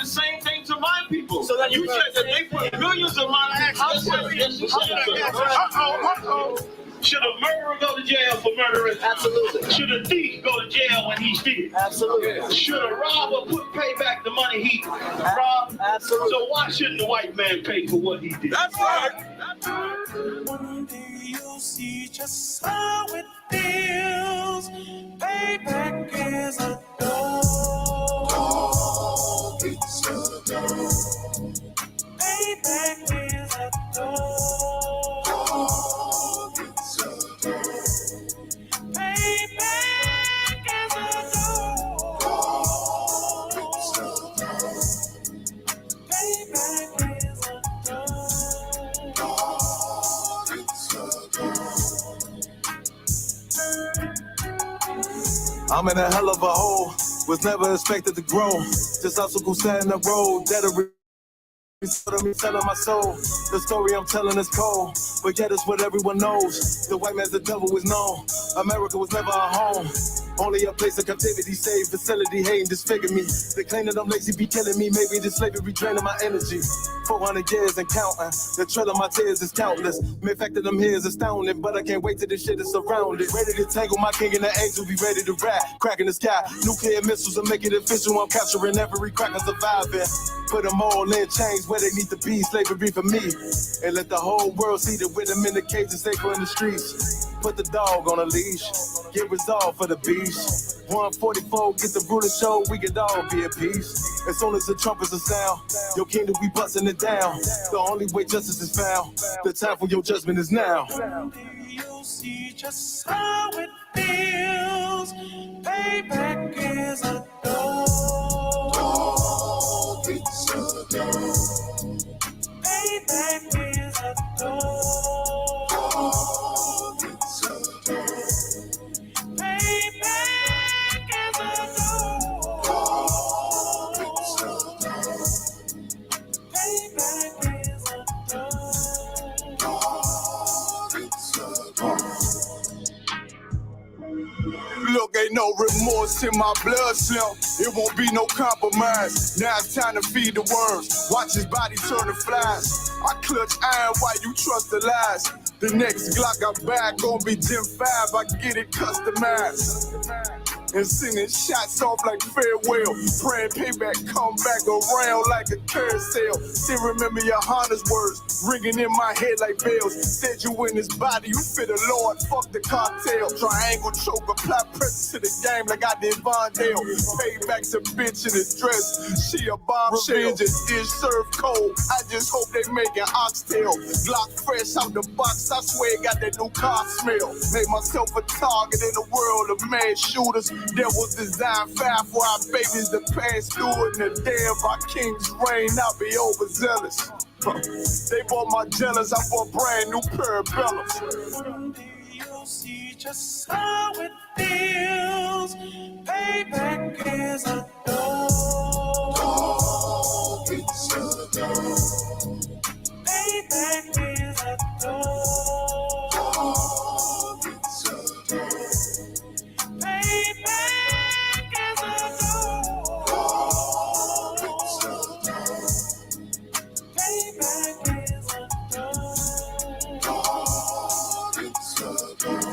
the same thing to my people. So then you said that they put millions of my actions. Should a murderer go to jail for murdering? Absolutely. Should a thief go to jail when he steals? Absolutely. Should a robber pay back the money he robbed? Absolutely. So why shouldn't the white man pay for what he did? That's right. One day you'll see just how it feels. Payback is a dog. It's a dog. Payback is a dog. It's a dog. Payback is a dog. It's a dog. Payback is a dog. It's a dog. I'm in a hell of a hole. Was never expected to grow. Just obstacles stand in the road. Selling my soul. The story I'm telling is cold, but yet it's what everyone knows. The white man's the devil is known. America was never a home, only a place of captivity, safe facility, hating, disfigure me. They claim that I'm lazy, be killing me. Maybe the slavery draining my energy. 400 years and counting. The trail of my tears is countless. The fact that I'm here is astounding, but I can't wait till this shit is surrounded. Ready to tangle my king and the angel, be ready to rap. Cracking the sky, nuclear missiles and make it official. I'm capturing every crack and surviving. Put them all in chains where they need to be. Slavery for me. And let the whole world see the rhythm in the cage and safer in the streets. Put the dog on a leash. Get resolved for the beast. 144, get the ruler show. We could all be at peace. As soon as the trumpets are sound, your kingdom we busting it down. The only way justice is found. The time for your judgment is now. You'll see just how it feels. Payback is a dog. It's a dog. Payback is a dog. It's a dog. Payback is a dog. It's a dog. Payback is a dog. It's a dog. Look, ain't no remorse in my blood slump. It won't be no compromise. Now it's time to feed the worms. Watch his body turn to flies. I clutch iron while you trust the lies. The next Glock I buy gon' be Gen 5. I get it customized. And sending shots off like farewell. Praying payback come back around like a carousel. Still remember your Honda's words ringing in my head like bells. Said you in his body, you fit a Lord, fuck the cocktail. Triangle choke, apply pressure to the game like I did Vondale. Payback's a bitch in a dress, she a bombshell. Revenge is served cold, I just hope they making oxtail. Glock fresh out the box, I swear got that new car smell. Made myself a target in the world of mad shooters. There was designed fire for our babies to pass through in the day of our king's reign. I'll be overzealous. They bought my jealous, I bought brand new parabellums. One day you'll see just how it feels. Payback is a dog. It's a dog. Payback is a dog. It's a dog. Payback is a dog. It's a dog. Payback is a dog. It's a dog.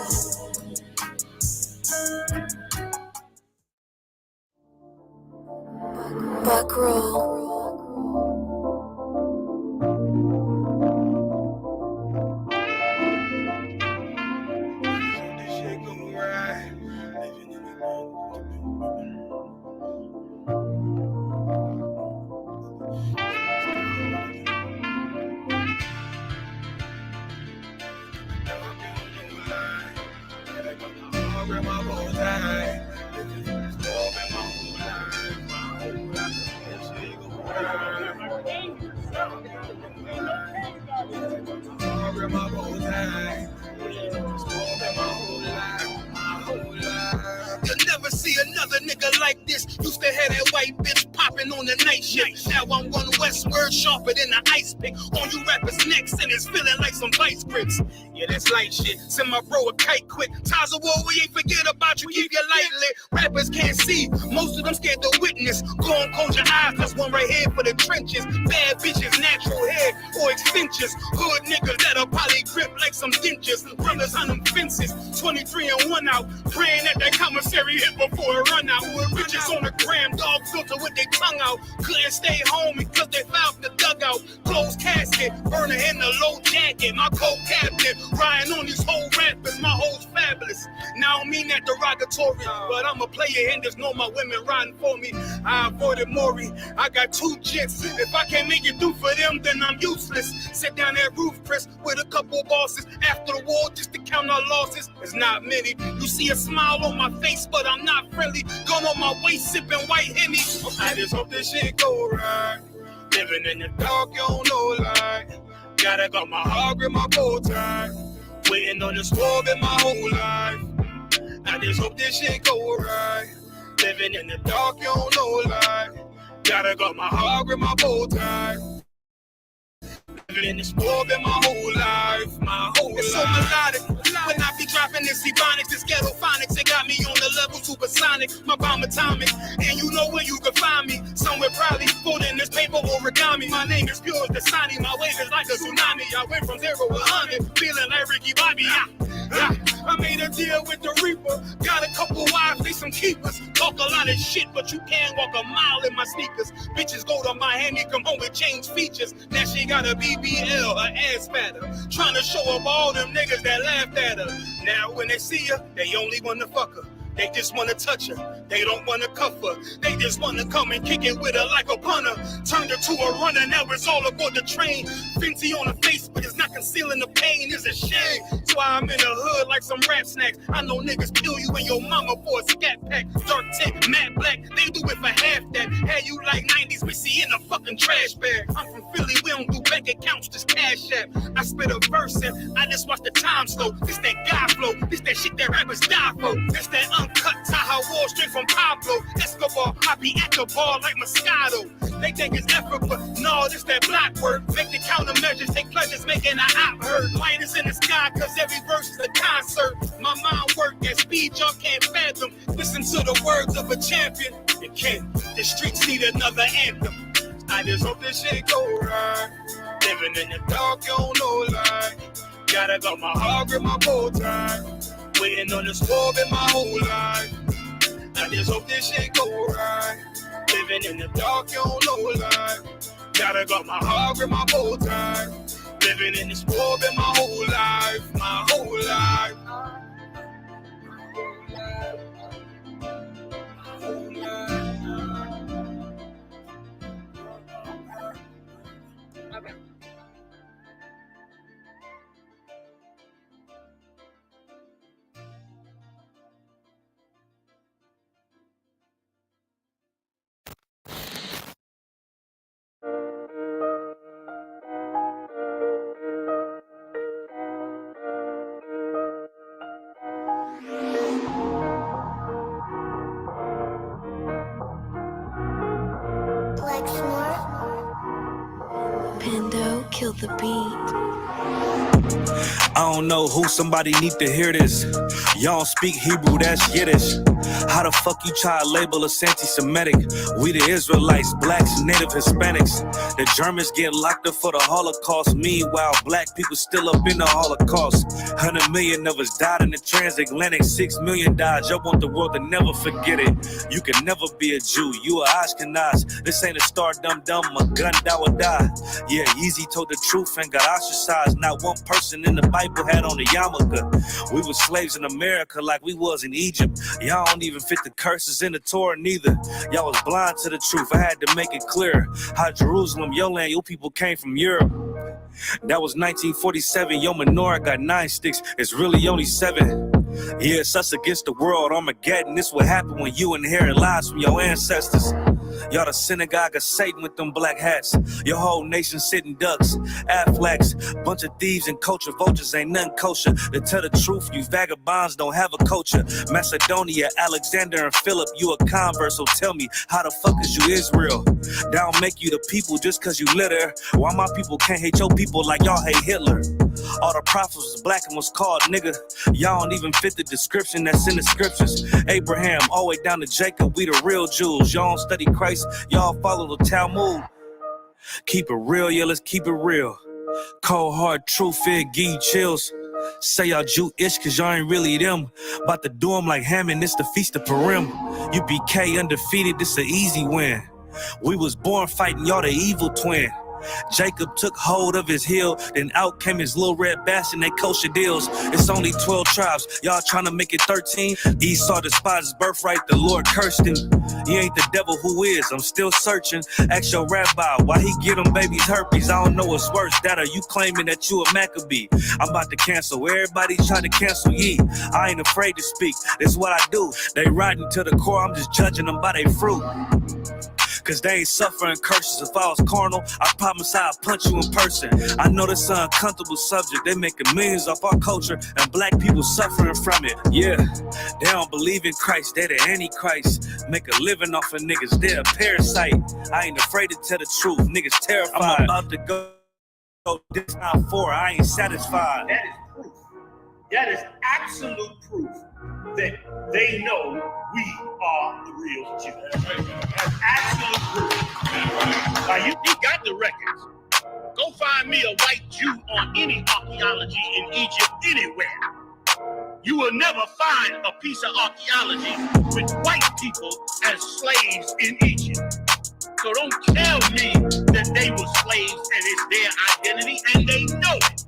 Buck roll. You'll never see another nigga like this. Used to have that white bitch popping riding on the night shift. Now I'm one westward, sharper than the ice pick. On you rappers' necks, and it's feeling like some vice grips. Yeah, that's light shit. Send my bro a kite quick. Ties of war, we ain't forget about you. Keep your light lit. Rappers can't see. Most of them scared to witness. Go and close your eyes. That's one right here for the trenches. Bad bitches, natural hair or extensions. Hood niggas that'll probably grip like some dentures. Brothers on them fences. 23 and 1 out. Praying that that commissary hit before it run out. Bitches on the gram, dog filter with their tongue out. Couldn't stay home because they found the dugout. Closed casket, burner in the low jacket. My co-captain, riding on these whole rappers. My hoes fabulous. Now I don't mean that derogatory, but I'm a player and there's no my women riding for me. I avoided Maury. I got 2 jets. If I can't make it through for them, then I'm useless. Sit down at roof, Chris, with a couple bosses. After the war, just to count our losses. It's not many. You see a smile on my face, but I'm not friendly. Gun on my waist, sipping white Henny. I just hope this shit go right. Living in the dark, you don't know light. Gotta got my heart with my bow tie. Waiting on the storm in my whole life. I just hope this shit go right. Living in the dark, you don't know light. Gotta got my heart with my bow tie. Living in the storm in my whole life. My whole life. It's so melodic. When I be dropping this ebonics, this ghetto phonics, it got me on the level supersonic. My bomb atomic, and you know where you can find me. Somewhere probably folding this paper origami. My name is pure as the Sani. My wave is like a tsunami. I went from 0 to 100, feeling like Ricky Bobby. I made a deal with the Reaper. Got a couple wives, they some keepers. Talk a lot of shit, but you can't walk a mile in my sneakers. Bitches go to Miami, come home with change features. Now she got a BBL, her ass fatter. Trying to show up all them niggas that laughed at her. Now when they see her, they only wanna fuck her. They just wanna touch her. They don't wanna cuff her. They just wanna come and kick it with her like a punter. Turned her to a runner, now it's all aboard the train. Fenty on her face, but it's not concealing the pain. It's a shame. That's why I'm in the hood like some rap snacks. I know niggas kill you and your mama for a scat pack. Dark tint, matte black, they do it for half that. Had you like 90s, we see in a fucking trash bag. I'm from Philly, we don't do bank accounts, just cash app. I spit a verse and I just watch the time slow. This that guy flow, this that shit that rappers die for. This that uncut Tahoe Wall straight from Pablo Escobar. I be at the bar like Moscato. They think it's effort, but no, this that block work. Make the countermeasures, take pleasures, making an op hurt. Light is in the sky, cause every verse is a concert. My mind work at speed y'all can't fathom. Listen to the words of a champion. You can't, the streets need another anthem. I just hope this shit go right. Living in the dark, you don't know light. Gotta got my heart with my bow tie. Waiting on the storm in my whole life. I just hope this shit go right. Living in the dark, you don't know life. Gotta got my heart with my bow tie. Living in the storm in my whole life. My whole life. Okay. Pando, kill the beat. I don't know who, somebody need to hear this. Y'all don't speak Hebrew, that's Yiddish. How the fuck you try to label us anti-Semitic? We the Israelites, blacks, native Hispanics. The Germans get locked up for the Holocaust. Meanwhile, black people still up in the Holocaust. 100 million of us died in the transatlantic. 6 million died. Y'all want the world to never forget it. You can never be a Jew. You a Ashkenaz. This ain't a star dum-dum. A gun that would die. Yeah, Yeezy told the truth and got ostracized. Not one person in the Bible had on a yarmulke. We were slaves in America like we was in Egypt. Y'all don't even fit the curses in the Torah neither. Y'all was blind to the truth. I had to make it clear how Jerusalem, your land, your people came from Europe. That was 1947. Your menorah got 9 sticks. It's really only 7. Yeah, it's us against the world, Armageddon. This what happened when you inherit lies from your ancestors. Y'all the synagogue of Satan with them black hats. Your whole nation sitting ducks, Aflacs, bunch of thieves and culture vultures, ain't nothing kosher. To tell the truth, you vagabonds don't have a culture. Macedonia, Alexander and Philip, you a convert, so tell me, how the fuck is you Israel? That don't make you the people just cause you litter. Why my people can't hate your people like y'all hate Hitler? All the prophets was black and was called nigga. Y'all don't even fit the description that's in the scriptures. Abraham, all the way down to Jacob, we the real Jews. Y'all don't study Christ, y'all follow the Talmud. Keep it real, yeah, let's keep it real. Cold hard truth, it give you chills. Say y'all Jewish cause y'all ain't really them. About to do them like Hammond, it's the Feast of Purim. You BK undefeated, this an easy win. We was born fighting, y'all the evil twin. Jacob took hold of his heel, then out came his little red bass and they kosher deals. It's only 12 tribes, y'all trying to make it 13. Esau despised his birthright, the Lord cursed him. He ain't the devil, who is? I'm still searching. Ask your rabbi, why he get them babies herpes? I don't know what's worse, that or you claiming that you a Maccabee. I'm about to cancel, everybody try to cancel ye. I ain't afraid to speak, this what I do. They riding to the core, I'm just judging them by their fruit. Cause they ain't suffering curses. If I was carnal, I promise I'd punch you in person. I know this is an uncomfortable subject. They making millions off our culture and black people suffering from it. Yeah, they don't believe in Christ. They the Antichrist. Make a living off of niggas. They're a parasite. I ain't afraid to tell the truth. Niggas terrified. I'm about to go this time for. I ain't satisfied. That is proof. That is absolute proof that they know we are the real Jews. That's absolute proof. Now you got the records. Go find me a white Jew on any archaeology in Egypt anywhere. You will never find a piece of archaeology with white people as slaves in Egypt. So don't tell me that they were slaves and it's their identity, and they know it.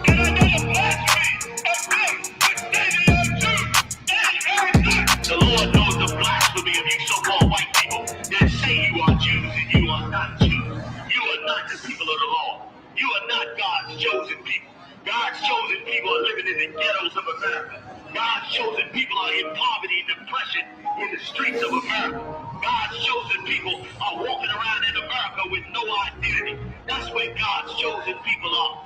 And I know the blasphemy of them, but they are Jews. The Lord knows the blasphemy of you so-called white people that say you are Jews and you are not Jews. You are not the people of the law. You are not God's chosen people. God's chosen people are living in the ghettos of America. God's chosen people are in poverty and depression in the streets of America. God's chosen people are walking around in America with no identity. That's where God's chosen people are.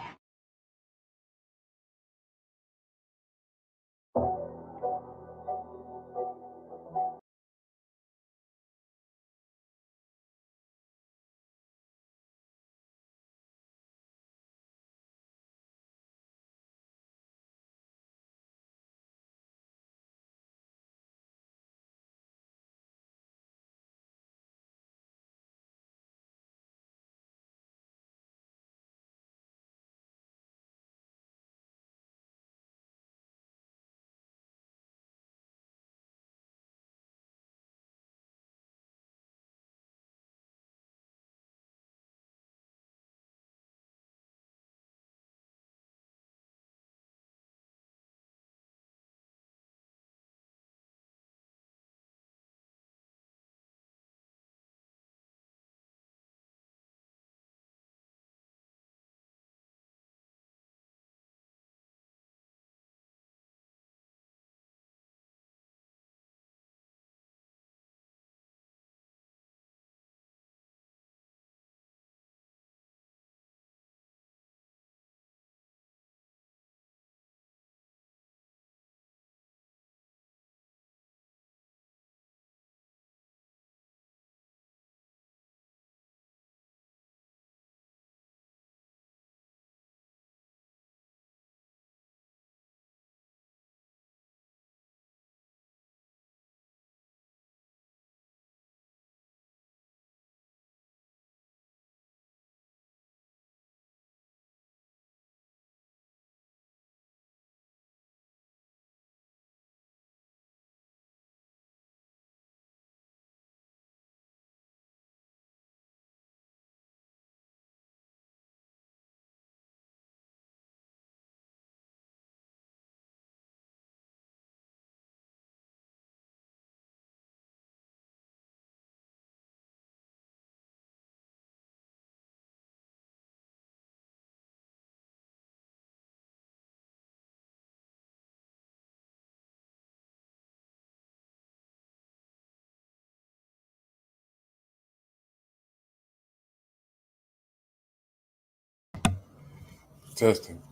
Testing.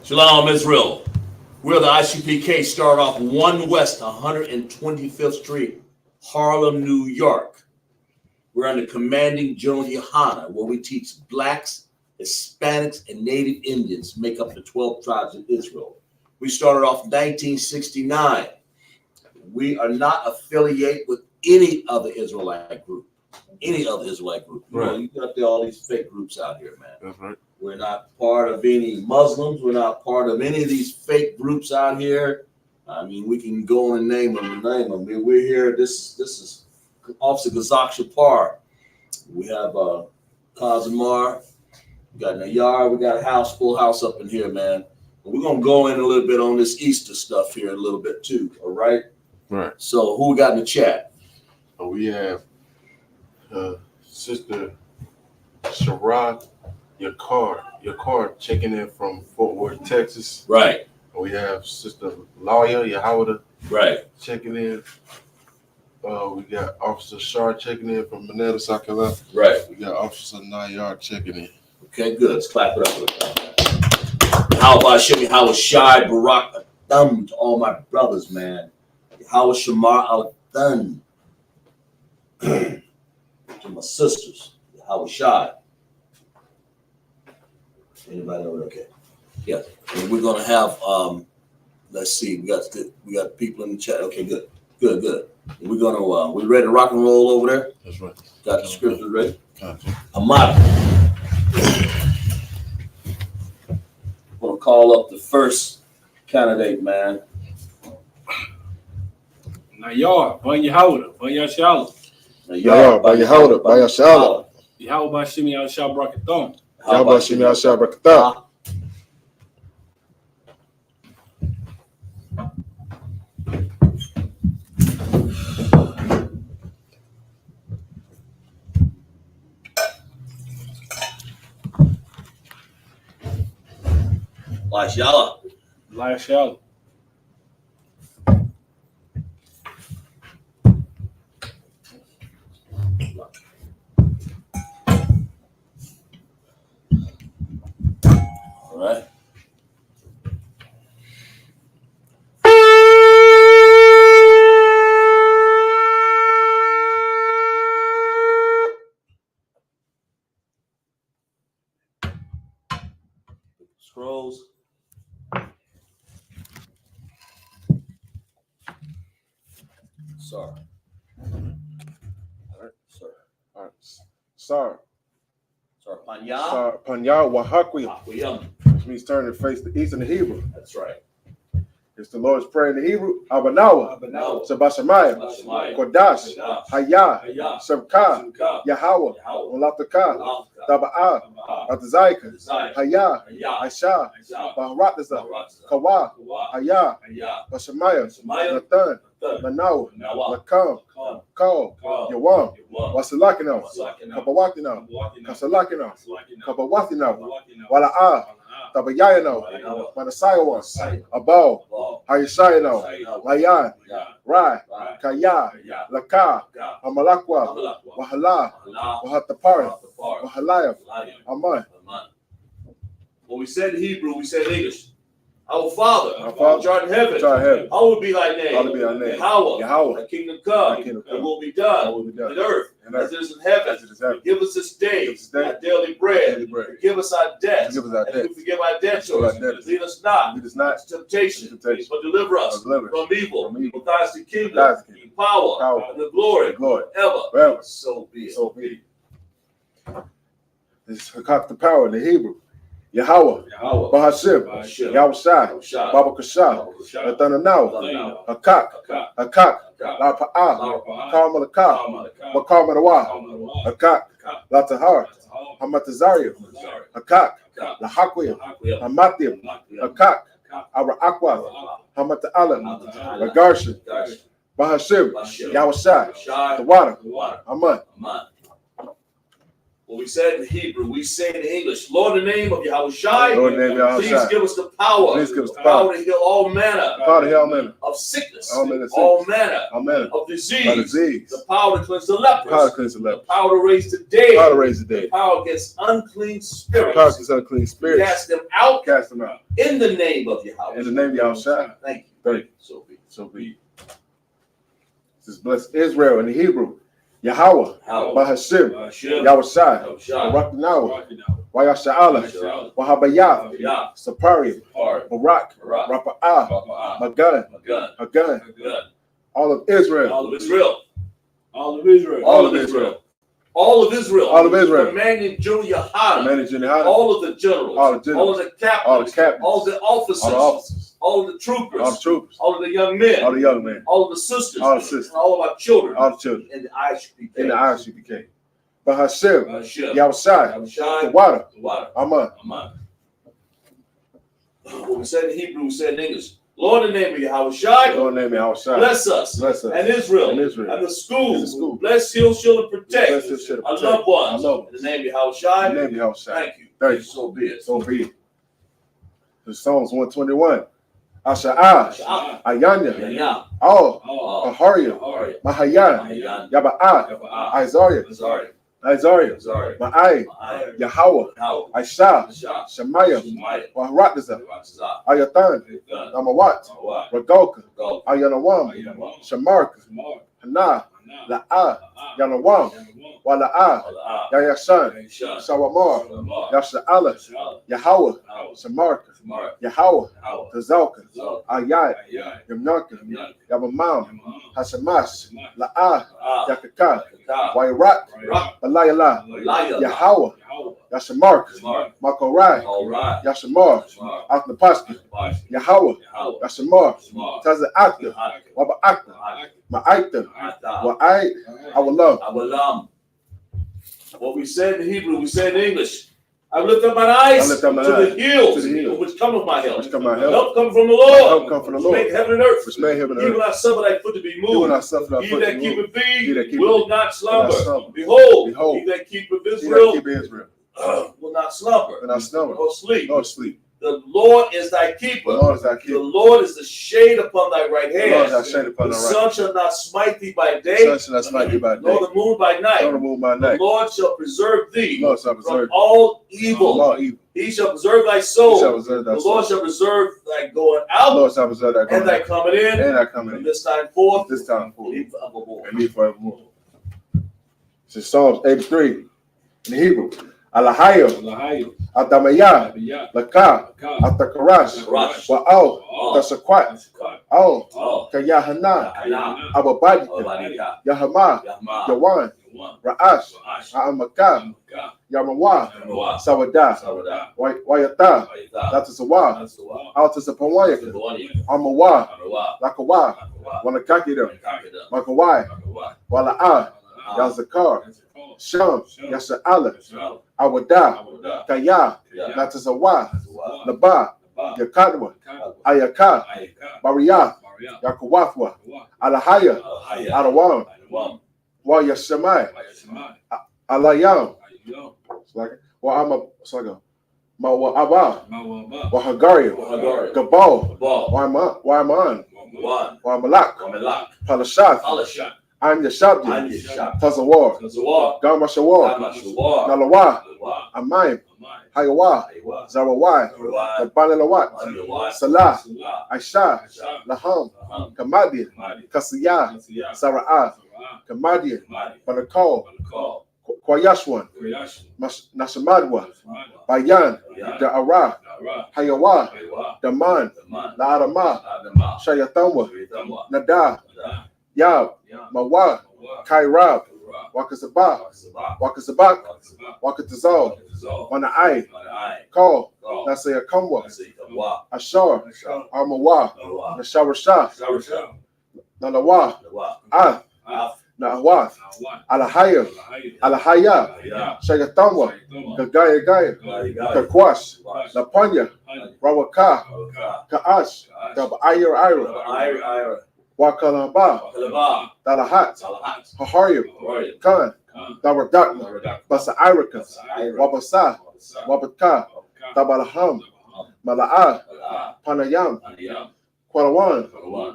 Shalom, Israel. We're the ICPK, start off 1 West 125th Street, Harlem, New York. We're under commanding General Yohana, where we teach blacks, Hispanics, and Native Indians make up the 12 tribes of Israel. We started off 1969. We are not affiliated with any other Israelite group. Right. You got all these fake groups out here, man. That's right. We're not part of any Muslims. We're not part of any of these fake groups out here. I mean, we can go and name them. We're here. This is Officer Gazak Shapar. We have Kazimar. We got Nayar. We got a full house up in here, man. And we're going to go in a little bit on this Easter stuff here a little bit too, all right? Right. So who we got in the chat? We have Sister Sharad Yakar checking in from Fort Worth, Texas. Right. We have Sister Lawyer Yahawada checking in. We got Officer Shar checking in from Manila, South Carolina. Right. We got Officer Nayar checking in. Okay, good. Let's clap it up. How about Shimmy? How was Shai Barak a thumb to all my brothers, man? How was Shamar al thun to my sisters? How was Shai? Anybody over there? Okay. Yeah. And we're gonna have let's see, we got people in the chat. Okay, good. We're gonna we ready to rock and roll over there? That's right. Got the scriptures ready? Amada. I'm gonna call up the first candidate, man. Nayar, Banya Howda, Banya Shalom. Nayar, Banya Howda, Banya Shalom. Yahweh Shimi al Shabrakathon. Yahweh Shimi al Shabrakathon. Lashala. Lashala. All right. Scrolls. Sorry. Sar. Panya. Panya Wahakwi. Which means turn and face the east in the Hebrew. That's right. It's the Lord's Prayer in the Hebrew. Abanawa. Sabashamaya. Kodash. Hayah. Shabka. Yahweh. Walataka. Taba'a. Atazaika. Hayah. Aisha. Baharataza. Kawa. Hayah. Bashamaya. Nathan. Manawa. Lakam. Kal. Yawam. Wasalakina. Kabawakina. Kasalakina. Kabawatina. Wala'a. Tabayayano. Manasayawa. Abal. Hayashayano. Layan. Rai. Kaya. Laka. Amalakwa. Wahala. Wahatapara. Wahalaya. Aman. When we said Hebrew, we said English. Our Father, which art in heaven, hallowed be thy name. Yahweh, thy kingdom come, and will be done on earth as it is in heaven. Give us this day our daily bread. Forgive us our debts, and we forgive our debtors. Lead us not into temptation, but deliver us from evil. For thine is the kingdom, the power, and the glory, ever. So be it. This is the power in the Hebrew. Yahweh, Bahashim, Yahushai, Baba Kashah, Athananawa, Akak, La'pa'ah, Karmalakah, Makarmanawa, Akak, Latahar, Hamatazaria, Akak, Lahakwim, Hamatim, Akak, Ara'akwa, Hamata'alan, Lagarshin, Bahashim, Yahushai, the water, Aman. What we said in Hebrew, we say in English, Lord, in the name of Yahushai, please give us the power, to heal all manner of sickness, all manner of disease, the power to cleanse the lepers, the power to raise the dead, the power against unclean spirits. We cast them out in the name of Yahushai. In the name of Yahushai. Thank you. So be it. This is blessed Israel in the Hebrew. Yahweh, Bahashim, Yahushai, Rakinawa, Wayasha'ala, Wahabayah, Sapari, Barak, Rapa'ah, Magan, Hagan, all of Israel. All of Israel. All of Israel. All of Israel. All of Israel. All of Israel. Commanding General Yahada. All of the generals. All of the captains. All of the officers. All of the troopers. All of the young men. All of the sisters. All of our children. In the ISUPK. Bahashim, Yahushai, the water. Aman. What we said in Hebrew, we said in English. Lord, in the name of Yahushai, bless us and Israel and the school. Bless, heal, shield, and protect our loved ones. In the name of Yahushai, thank you. So be it. The Psalms 121. Asha'ah, Ayanya, Aharia, Mahayan, Yaba'ah, Isaiah, Ma'ai, Yahweh, Aisha, Shemaiah, Waharatiza, Ayathan, Namawat, Ragoka, Ayanawam, Shamarka, Hana, La'ah, Yanawam, Wala'ah, Yayashan, Shawamar, Yasha'ala, Yahweh, Shamarka, Yahweh, Tazalka, Ayat, Yamnaka, Yabamam, Hashamash, La'ah, Yakaka, Wayrat, Balayala, Yahweh, Yashamark, Makorai, Yashamar, Atnapaski, Yahweh, Yashamar, Taza'akta, Waba'akta, Ma'aikta, Wa'ai, Awalam. What we said in Hebrew, we said in English. I lift up my eyes to the hills, from which cometh my help. Help come from the Lord, which make heaven and earth. He will not suffer thy foot to be moved. He that keepeth thee will not slumber. Behold, he that keepeth Israel will not slumber nor sleep. The Lord is thy keeper. The Lord is the shade upon thy right hand. The sun shall not smite thee by day, nor the moon by night. The Lord shall preserve thee from all evil. He shall preserve thy soul. The Lord shall preserve thy going out and thy coming in from this time forth and forevermore. This is Psalms 83 in Hebrew. Alahayim, Adamaya, Laka, Atakarash, Wa'al, Tasakwat, Al, Kayahana, Ababadika, Yahama, Yawan, Ra'ash, A'amaka, Yamawa, Sawada, Wayata, Latasawa, Altasapawayaka, Amawa, Lakawa, Wanakakida, Makawai, Wala'a, Yazakar, Sham, Yasa'ala, Awada, Kaya, Natazawa, Naba, Yakadwa, Ayaka, Bariyah, Yakawafwa, Alahaya, Alawam, Wayashamai, Alayam, Mawa'aba, Wahagaria, Gabal, Waiman, Wamalak, Palashath, I'm the Shabdi. Tazawar. Gama Shawar. Nalawa. Amaim. Hayawa. Zarawai. Nabana Lawat. Salah. Aisha. Laham. Kamadi. Kasiyah. Sara'ah. Kamadi. Banakal. Kwayashwan. Nashamadwa. Bayan. Da'ara. Hayawa. Daman. La'adama. Shayatamwa. Nada. Yab. Mawa. Kairab. Wakazabak. Wakatazal. Wana'ai. Call. Nasaya Kamwa. Ashar. Armawa. Nasharasha. Nalawa. Na'awa. Alahaya. Shayatamwa. Kagaya. Kakwash. Napanya. Rawaka. Ka'ash. Ira. Wakalaba. Dalahat. Haharyam. Khan. Daradakna. Basa Irika. Wabasa. Wabaka. Dabalaham. Mala'ah. Panayam. Kwalawan.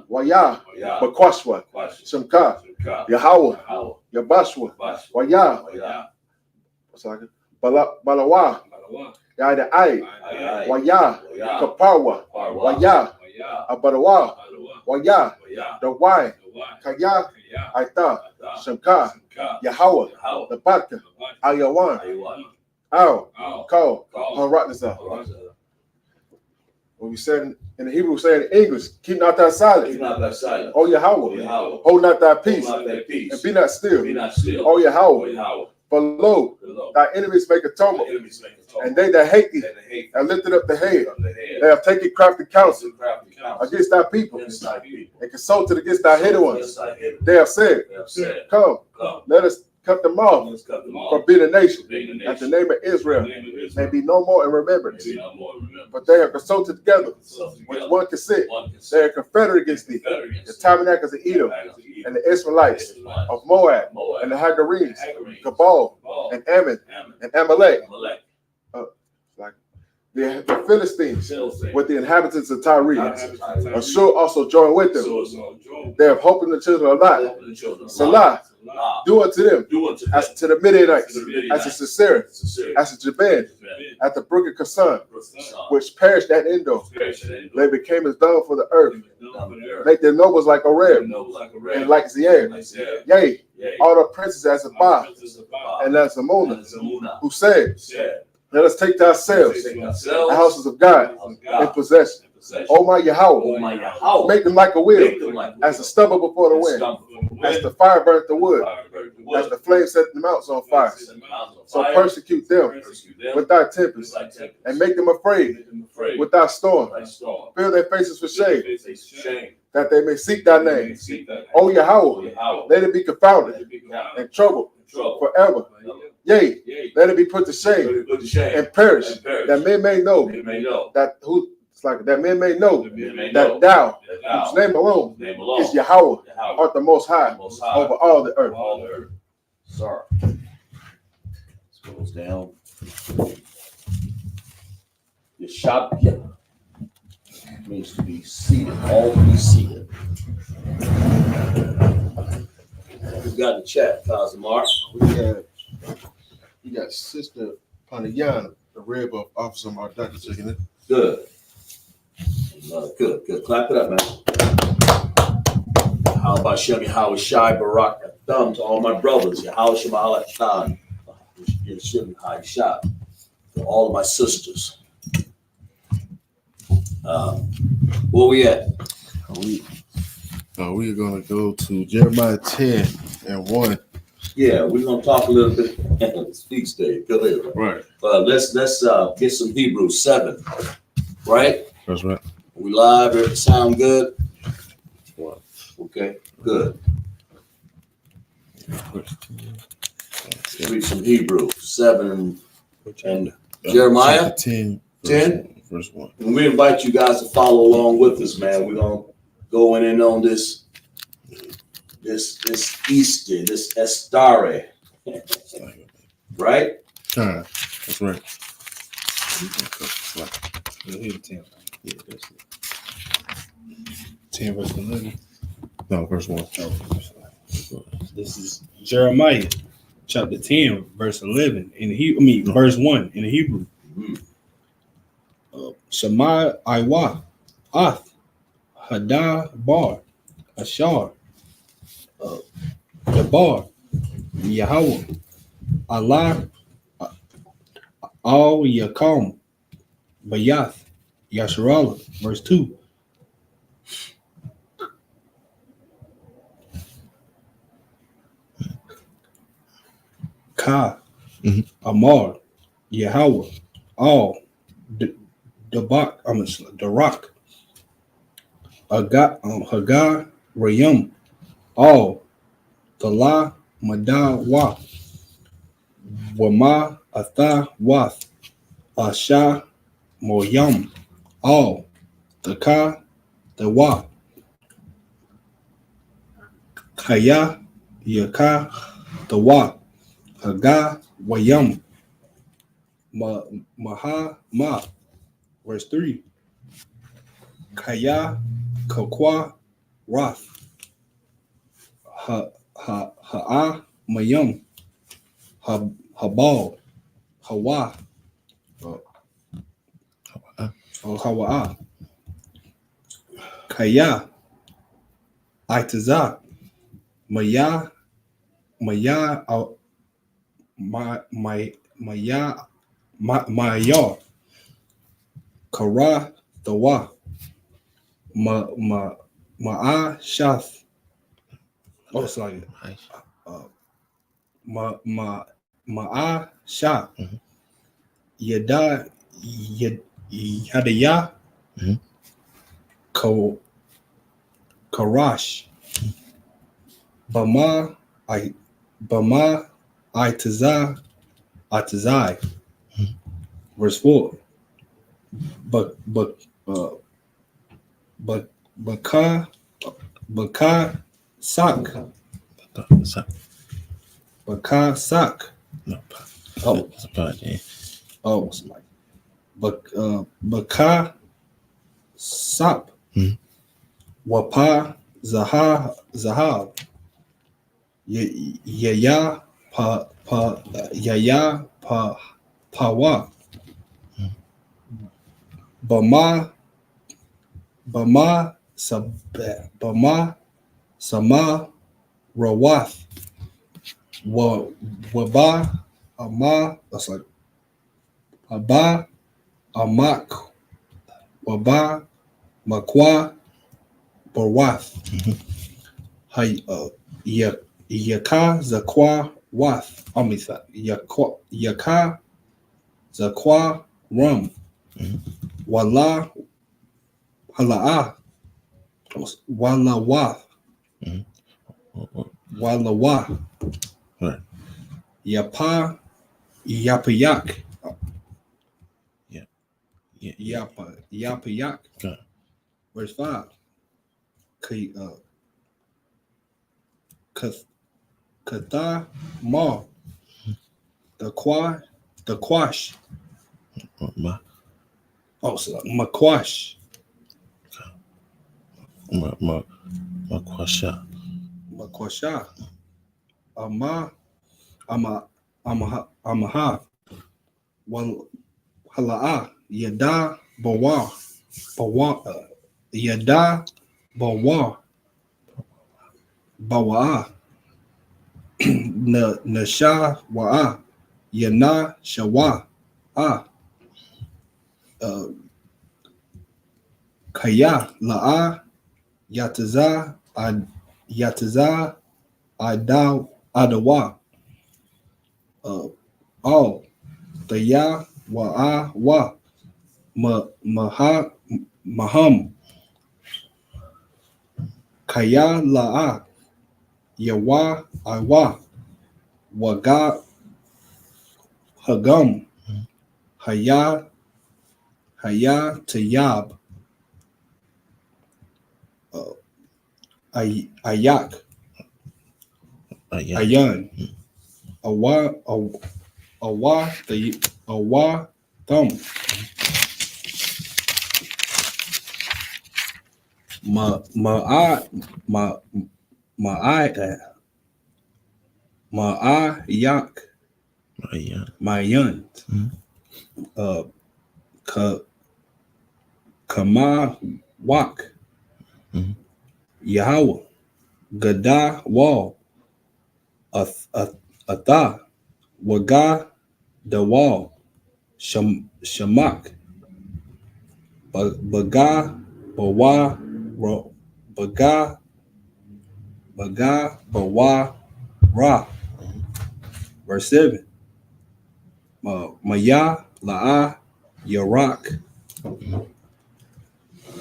Waya. Bakwashwa. Shimka. Yahweh. Yabashwa. Waya. Balawa. Yada Ai. Waya. Kapawa. Waya. Abadawa. Waya. Dawai. Kaya. Aita. Shimka. Yahweh. Nabaka. Ayawan. Al. Kal. Haratnasa. What we said in the Hebrew, say in English, keep not thy silence. Oh Yahweh. Hold not thy peace. And be not still. Oh Yahweh. For lo, thy enemies make a tumult. And they that hate thee have lifted up the head. They have taken crafty counsel against thy people and consulted against thy hidden ones. They have said, come, let us cut them off from being a nation, that the name of Israel may be no more in remembrance. But they have consulted together, which one can sit. They are confederate against thee, the tabernacles of Edom, and the Israelites of Moab, and the Hagarenes, Cabal, and Ammon, and Amalek. The Philistines with the inhabitants of Tyre. Ashur also joined with them. They have hope in the children of Lot. Salah, do unto them as to the Midianites, as to Sisera, as to Jabin, at the brook of Kasan, which perished at Endor. They became as dung for the earth. Make their nobles like Oreb and like Zier. Yea, all the princes as Abba and as Amona, who said, let us take to ourselves the houses of God in possession. O my Yahweh, make them like a wheel, as the stubble before the wind, as the fire burnt the wood, as the flame set the mountains on fire. So persecute them with thy tempest, and make them afraid with thy storm. Fill their faces for shame, that they may seek thy name. O Yahweh, let it be confounded and troubled forever. Yea, let it be put to shame and perish, that men may know that men may know that thou, whose name alone is Yahweh, art the most high over all the earth. Sorry. This goes down. Yeshabia means to be seated, all to be seated. Who's got the chat, Kazimar? We got Sister Panayana, the Red Buff Officer Mardaka checking it. Good. Good. Clap it up, man. How about Shem Yahweh Shai Barak Thumb to all my brothers? Yahweh Shema Khan. Shem Yahweh Shai. To all of my sisters. Where we at? We're going to go to Jeremiah 10:1. Yeah, we're gonna talk a little bit. Speak stage, go ahead. Right. Let's get some Hebrews 7. Right. That's right. We live. It sound good. Okay. Good. Let's read some Hebrews 7 and Jeremiah 10. Verse 1. And we invite you guys to follow along with us, man. We're gonna go in on this Easter, this Estare, right? That's right. Yeah, 10. Yeah, that's it. 10 verse 11. No, verse 1. This is Jeremiah chapter 10, verse 11 in the verse 1 in the Hebrew. Shema Iwa, Ath, Hadah Bar, Ashar, Dabar, Yahweh, Allah, Al Yakam, Bayath, Yasharallah, verse 2. Ka, Amar, Yahweh, Al, Darak, Hagar, Rayam, Al, Tala, Madawa, Wama, Atha, Wath, Asha, Moyam, Al, Taka, Dawa, Kaya, Yaka, Dawa, Haga, Wayam, Maha, Ma, verse 3. Kaya, Kakwa, Rath, Ha'a, Mayam, Habal, Hawa, Hawa'a, Kaya, Itazak, Maya, Maya, Kara, Dawa, Ma'a, Shath. Oh, sorry. Ma'a, Shah, Yada, Yadaya, Karash, Bama, Itazai, verse 4. Baka Sak. Baka Sak. It's like Baka Sap. Wapa Zahab. Yaya Pawa. Bama Sama Rawath. Waba Ama. That's like Aba Amak. Waba Makwa Barwath. Yaka Zakwa Wath. Yaka Zakwa Rum. Wala Hala'a. Walawa. Walawa. Yapa Yapayak. Yapayak. Verse 5. Katha Ma. The Quash. Oh, so Makwash. Makwasha. Amaha. Hala'a. Yada Bawa. Yada Bawa. Bawa. Nasha Wa'a. Yana Shawa. Kaya La'a. Yataza Adawa. All Daya Wa'a Wa. Maham. Kaya La'a. Yawa Iwa. Waga Hagam. Haya Tayab. Ayak. Ayan. Awa Thumb. Ma'ayak, Mayan, Kamawak, Yahweh, Gadah Wal, Atha, Waga, Dawal, Shamak, Baga, Bawa, Baga, Bawa, Ra. Verse 7. Maya, La'a, Yarak,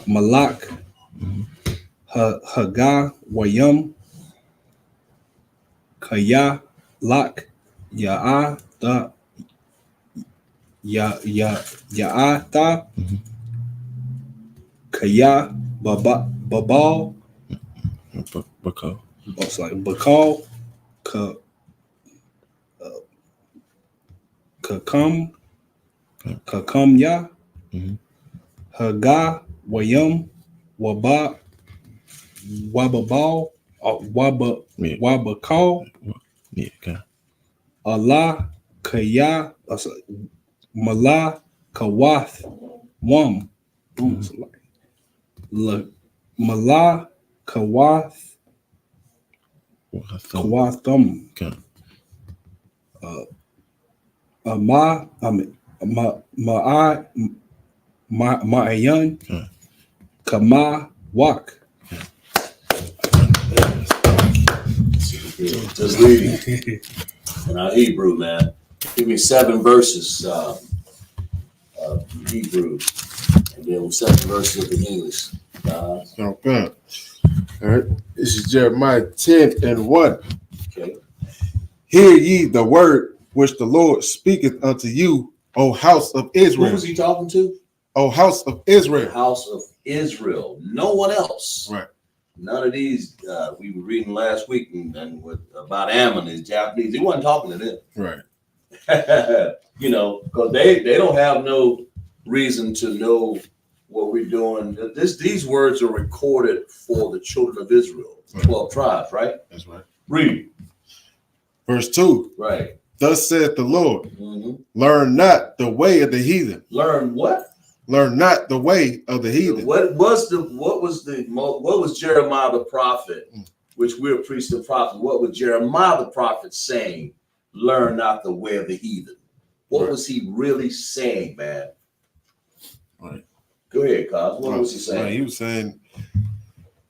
Malak, Haga, Wayam, Kaya, Lak, Ya'ata, Ya'ata, Kaya, Babal, it's like Bakal, Kakamya, Haga, Wayam, Wababal, Wabakal, Allah, Kaya, Mala, Kawath, Wam, Mala, Kawath, Kawathum, Ma'ayan, Kama, Wak. Just reading in our Hebrew, man. Give me 7 verses of Hebrew, and then 7 verses of the English. Okay. All right. This is Jeremiah 10:1. Okay. Hear ye the word which the Lord speaketh unto you, O house of Who Israel. was he talking to? O house of The Israel. house of Israel. No one else. Right. None of these. We were reading last week and with about Ammon, his Japanese. He wasn't talking to them. Right. Because they don't have no reason to know what we're doing. These words are recorded for the children of Israel, 12 tribes, right? That's right. Read. Verse 2. Right. Thus saith the Lord, Mm-hmm. learn not the way of the heathen. Learn what? Learn not the way of the heathen. What was Jeremiah the prophet, which we're priest and prophet? What was Jeremiah the prophet saying? Learn not the way of the heathen. What was he really saying, man? Right. Go ahead, Cos. What was he saying? Right. He was saying,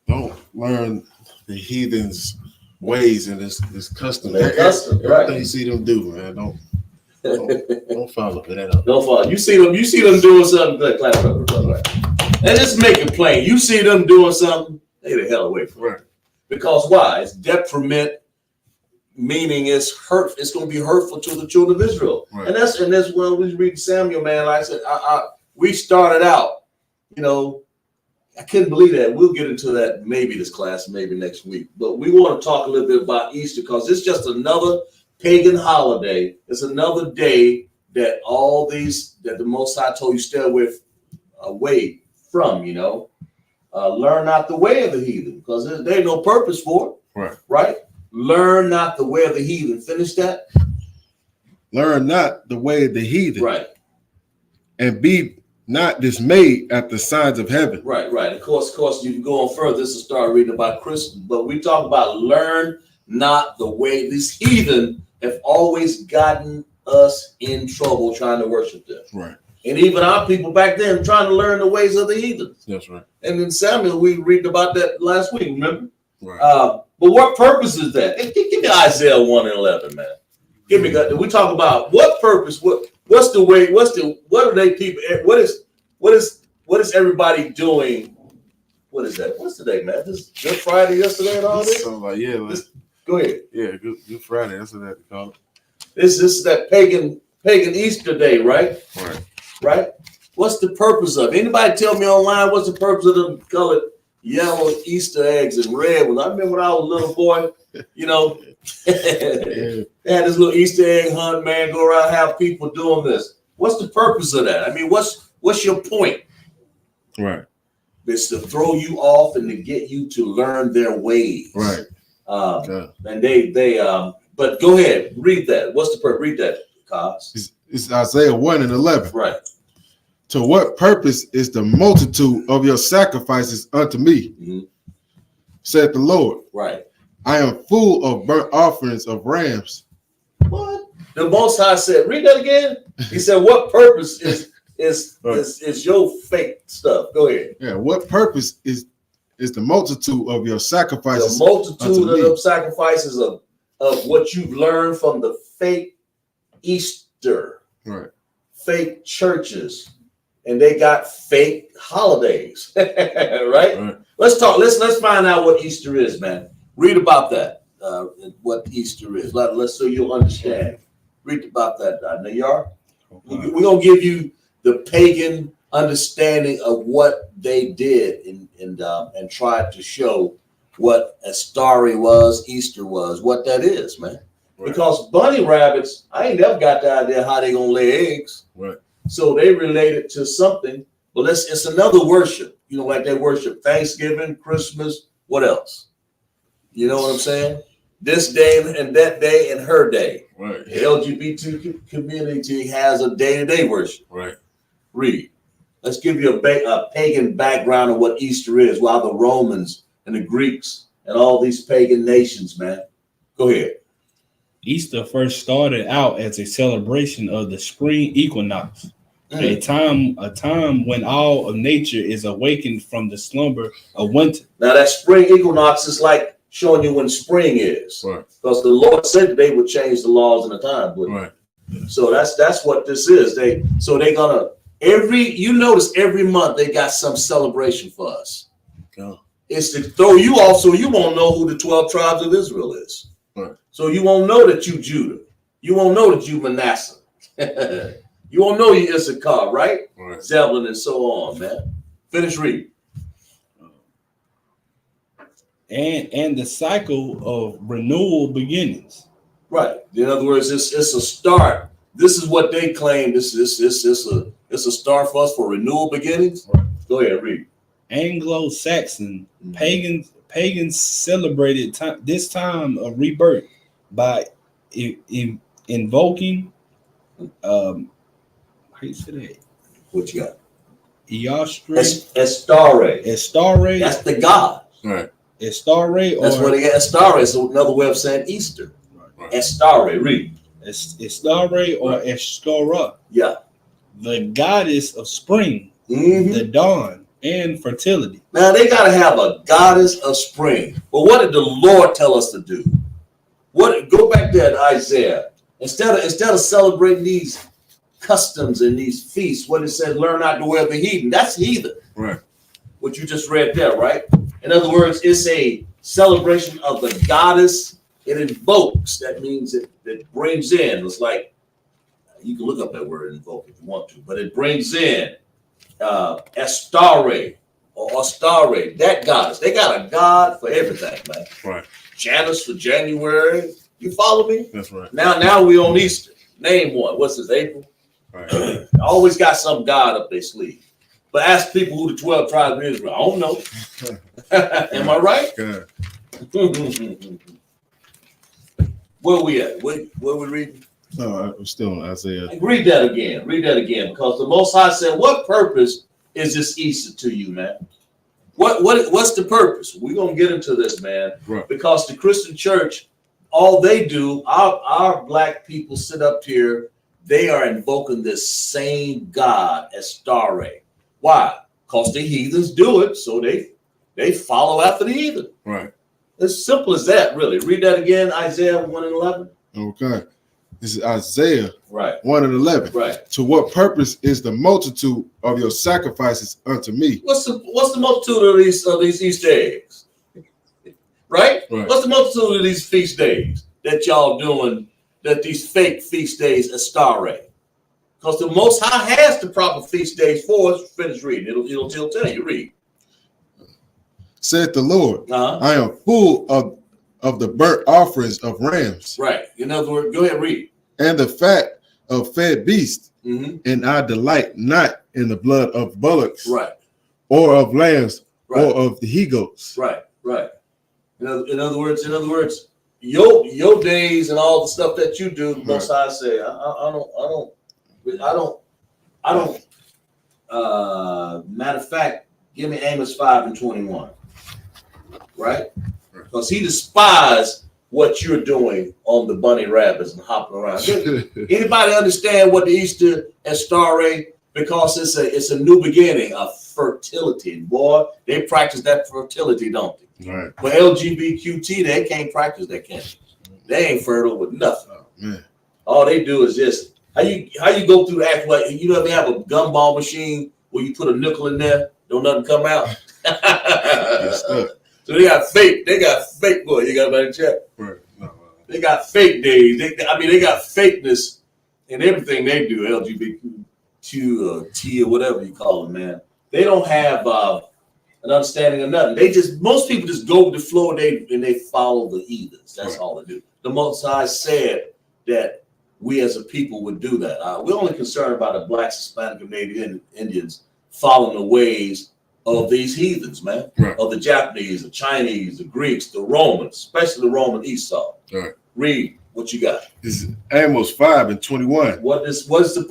don't learn the heathens' ways and his custom. Everything right. You see them do, man. Don't follow it. Don't follow. You see them doing something. And just make it plain. You see them doing something, stay the hell away from it. Right. Because why? It's detriment, meaning it's hurt. It's going to be hurtful to the children of Israel. Right. And that's when we read Samuel, man. Like I said, we started out. I couldn't believe that. We'll get into that maybe this class, maybe next week. But we want to talk a little bit about Easter because it's just another pagan holiday. It's another day that that the Most High told you stay away from. Learn not the way of the heathen because there's no purpose for it. Right. Right. Learn not the way of the heathen. Finish that. Learn not the way of the heathen. Right. And be not dismayed at the signs of heaven. Right. Of course, you can go on further. This is start reading about Christmas, but we talk about learn not the way. These heathen have always gotten us in trouble trying to worship them. Right. And even our people back then trying to learn the ways of the heathen. That's right. And in Samuel, we read about that last week, remember? Right. But what purpose is that? Give me Isaiah 1:11, man. Give me that. We talk about what purpose, what's the way, what are they people, what is everybody doing? What is that? What's today, man? This Good Friday yesterday and all this? Go ahead. Yeah, Good Friday. That's what they call it. This is that pagan Easter day, right? Right? What's the purpose of it? Anybody tell me online what's the purpose of them colored yellow Easter eggs and red ones? I remember when I was a little boy, they had this little Easter egg hunt, man, go around, have people doing this. What's the purpose of that? I mean, what's your point? Right. It's to throw you off and to get you to learn their ways. Right. And they But go ahead, read that. What's the purpose? Read that, Cos. It's Isaiah 1:11. Right. To what purpose is the multitude of your sacrifices unto me? Mm-hmm. Said the Lord. Right. I am full of burnt offerings of rams. What? The Most High said, read that again. He said, what purpose is your fake stuff? Go ahead. Yeah, what purpose is the multitude of your sacrifices? The multitude of them sacrifices of what you've learned from the fake Easter, right? Fake churches, and they got fake holidays, right? Let's talk. Let's find out what Easter is, man. Read about that. What Easter is. Let's so you'll understand. Read about that, Nayar. Okay. We're gonna give you the pagan understanding of what they did and tried to show what Astari was, Easter was, what that is, man. Right. Because bunny rabbits, I ain't never got the idea how they gonna lay eggs. Right. So they related to something. But it's another worship. You know, like they worship Thanksgiving, Christmas. What else? You know what I'm saying? This day and that day and her day. Right. The LGBT community has a day-to-day worship. Right. Read. Let's give you a pagan background of what Easter is, while the Romans and the Greeks and all these pagan nations, man. Go ahead. Easter first started out as a celebration of the spring equinox, a time when all of nature is awakened from the slumber of winter. Now that spring equinox is like showing you when spring is, right? Because the Lord said that they would change the laws in the time, right? So that's what this is. They're gonna you notice every month they got some celebration for us. Yeah. It's to throw you off so you won't know who the 12 tribes of Israel is. Right. So you won't know that you Judah. You won't know that you Manasseh. You won't know you Issachar, right? Zebulun and so on, man. Finish reading. And the cycle of renewal beginnings. Right. In other words, it's a start. This is what they claim. It's a start for us for renewal beginnings. Right. Go ahead, read. Anglo-Saxon pagans celebrated this time of rebirth by invoking how you say that? What you got? Estare. That's the god. Right. Estare. That's where they get Estare. Is another way of saying Easter. Right. Estare. Read. Estare or Estora. Yeah. The goddess of spring, the dawn, and fertility. Now they gotta have a goddess of spring. But what did the Lord tell us to do? Go back there to Isaiah. Instead of celebrating these customs and these feasts, what it said, learn not the way of the heathen. That's heathen. Right. What you just read there, right? In other words, it's a celebration of the goddess. It invokes. That means it brings in. It's like, you can look up that word invoke if you want to, but it brings in Estare or Ostare, that goddess. They got a god for everything, man. Right. Janus for January. You follow me? That's right. Now we on Easter. Name one. What's this, April? Right. Always got some god up their sleeve. But ask people who the 12 tribes of Israel. I don't know. Am I right? Good. Where we at? Where we reading? No, I'm still on Isaiah. Read that again. Read that again. Because the Most High said, what purpose is this Easter to you, man? What's the purpose? We're going to get into this, man. Right. Because the Christian church, all they do, our black people sit up here, they are invoking this same God as Stare. Why? Because the heathens do it, so they follow after the heathen. Right. As simple as that, really. Read that again, Isaiah 1:11. Okay. This is Isaiah 1:11. Right. To what purpose is the multitude of your sacrifices unto me? What's the multitude of these Easter eggs? Right? What's the multitude of these feast days that y'all doing, that these fake feast days Estare? Because the Most High has the proper feast days for us. Finish reading. It'll tell you. Read. Said the Lord, I am full of the burnt offerings of rams. Right. In other words, go ahead, read. And the fat of fed beasts, and I delight not in the blood of bullocks, right, or of lambs, or of the he goats. Right. In other words, your days and all the stuff that you do, the Most High say, I don't. Matter of fact, give me Amos 5:21, right? Because he despised what you're doing on the bunny rabbits and hopping around. Anybody understand what the Easter Estare? Because it's a new beginning of fertility. Boy, they practice that fertility, don't they? Right. But LGBTQ, they can't practice that, can they? They ain't fertile with nothing. Oh, man. All they do is just how you go through the act like you know they have a gumball machine where you put a nickel in there, don't nothing come out. So they got fake boy. You got to check. Right. No. They got fake days. They got fakeness in everything they do. LGBTQ or T or whatever you call them, man. They don't have an understanding of nothing. Most people just go with the flow and they follow the heathens. That's all they do. The Most High said that we as a people would do that. We're only concerned about the blacks, Hispanic, and Native Indians following the ways of these heathens, man. Right. Of the Japanese, the Chinese, the Greeks, the Romans, especially the Roman Esau. Right. Read what you got. This is Amos 5:21.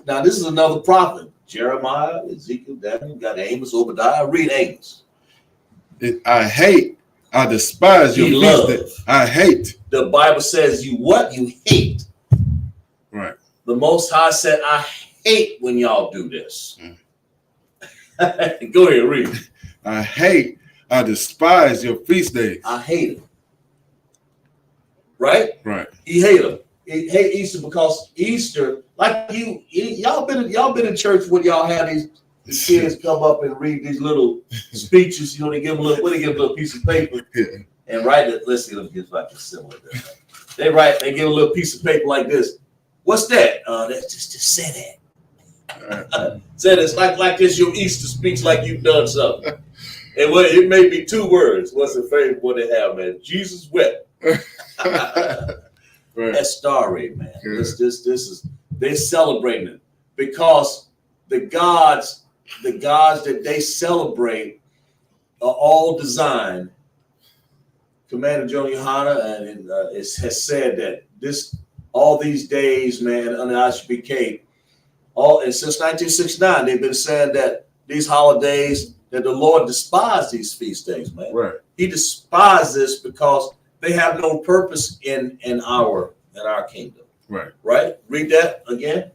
Now this is another prophet. Jeremiah, Ezekiel, Daniel, got Amos, Obadiah. Read Amos. I despise your feast days. I hate. The Bible says you what? You hate. Right. The Most High said, I hate when y'all do this. Go ahead, read. I despise your feast days. I hate them. Right? Right. He hate them. He hate Easter because Easter, like y'all been in church when y'all had these kids come up and read these little speeches. You know, they give them a little piece of paper and write it. Let's see, let me get like a similar. They give a little piece of paper like this. What's that? That's just say that. Said it's like this your Easter speech, like you've done something. And it may be 2 words. What's the favorite one they have, man? Jesus wept. Right. Estare, man. Yeah. This is they celebrating it because the gods that they celebrate are all designed. Commander Joan Yohana and has said that all these days, man, under ISBK, and since 1969, they've been saying that these holidays, that the Lord despised these feast days, man. Right. He despised this because they have no purpose in our kingdom. Right. Right? Read that again.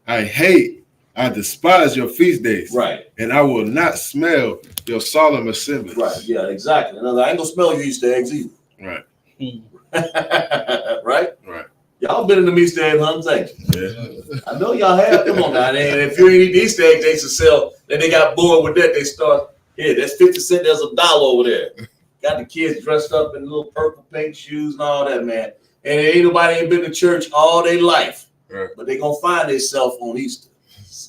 I despise your feast days. Right. And I will not smell your solemn assemblies. Right. Yeah, exactly. I ain't gonna smell your Easter eggs either. Right. Right? Right. Y'all been in the Easter egg hunting, thank you. Yeah. I know y'all have. Come on now. And if you ain't eat Easter eggs, they should sell. Then they got bored with that. They start, that's 50 cents. There's $1 over there. Got the kids dressed up in little purple pink shoes and all that, man. And ain't nobody been to church all their life. Right. But they gonna find themselves on Easter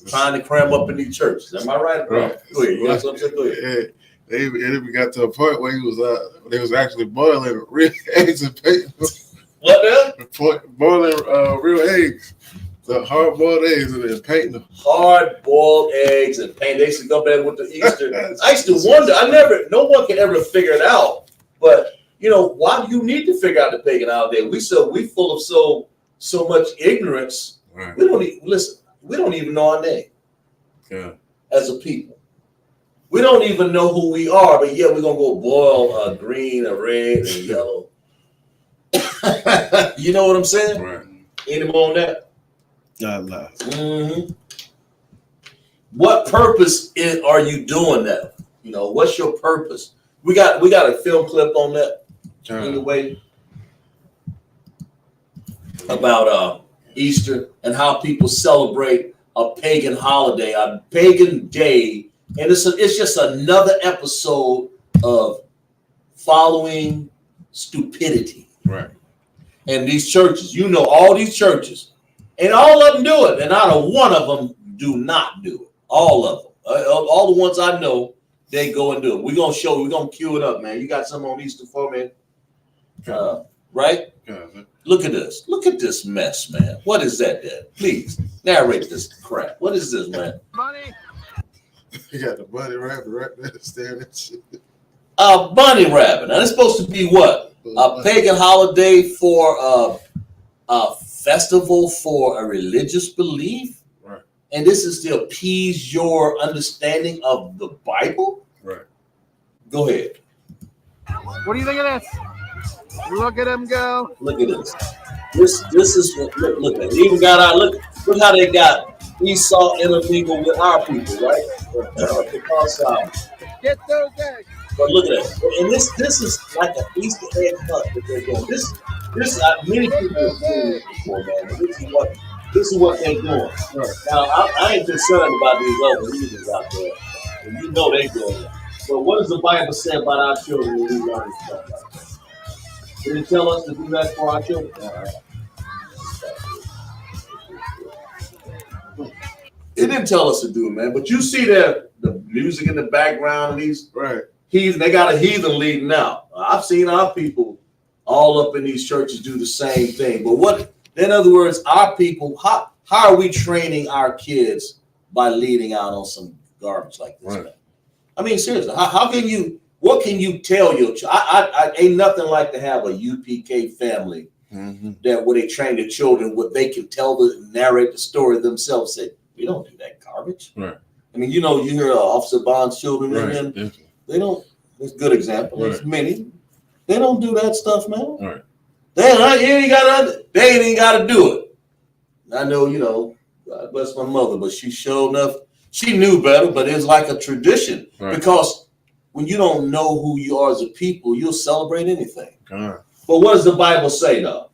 trying to cram up in these churches. Am I right? Right. Go ahead. You got something to say? Go ahead. They even got to a point where they was actually boiling real eggs and paint. What now? Boiling real eggs. The hard-boiled eggs and then painting them. Hard-boiled eggs and paint. They used to go back with the Easter. I used to wonder. No one can ever figure it out. But why do you need to figure out the pagan holiday? We full of so much ignorance. Right. We don't even know our name. Yeah. As a people. We don't even know who we are, but we're gonna go boil a green, a red, and yellow. You know what I'm saying? Right. Any more on that? Mm-hmm. What purpose are you doing that? What's your purpose? We got a film clip on that. Anyway, about Easter and how people celebrate a pagan holiday, a pagan day, and it's just another episode of following stupidity. Right. And these churches, all these churches, and all of them do it, and not a one of them do not do it. All of them, all the ones I know, they go and do it. We're gonna cue it up, man. You got something on Easter for me? Right? Look at this. Look at this mess, man. What is that, Dad? Please narrate this crap. What is this, man? Money. You got the bunny rabbit right there staring at shit. A bunny rabbit. Now, it's supposed to be what? A pagan holiday for a festival for a religious belief, Right. and this is to appease your understanding of the Bible. Right. Go ahead. What do you think of this? Look at him go. Look at this. This is what look at. They even got our look how they got Esau intermingled with our people, right? Get those eggs. But look at that. And this is like an Easter egg hunt that they're doing. This many people have seen this before, man. This is what they're doing. Right. Now I ain't concerned about these other leaders out there. And you know they doing it. But what does the Bible say about our children when we learn stuff like that? Did it tell us to do that for our children? It didn't tell us to do it, man. But you see the music in the background of these heathen. They got a heathen leading now. I've seen our people all up in these churches do the same thing. But what, in other words, our people, how are we training our kids by leading out on some garbage like this, man? I mean, seriously, how can you? What can you tell your child? I ain't nothing like to have a UPK family that where they train the children, what they can tell narrate the story themselves. Say, we don't do that garbage. Right. I mean, you know, you hear Officer Bond's children, and they don't. It's a good example. There's many. They don't do that stuff, man. Right. They ain't got to do it. I know, you know, God bless my mother, but she sure enough, she knew better, but it's like a tradition because when you don't know who you are as a people, you'll celebrate anything. But what does the Bible say, though?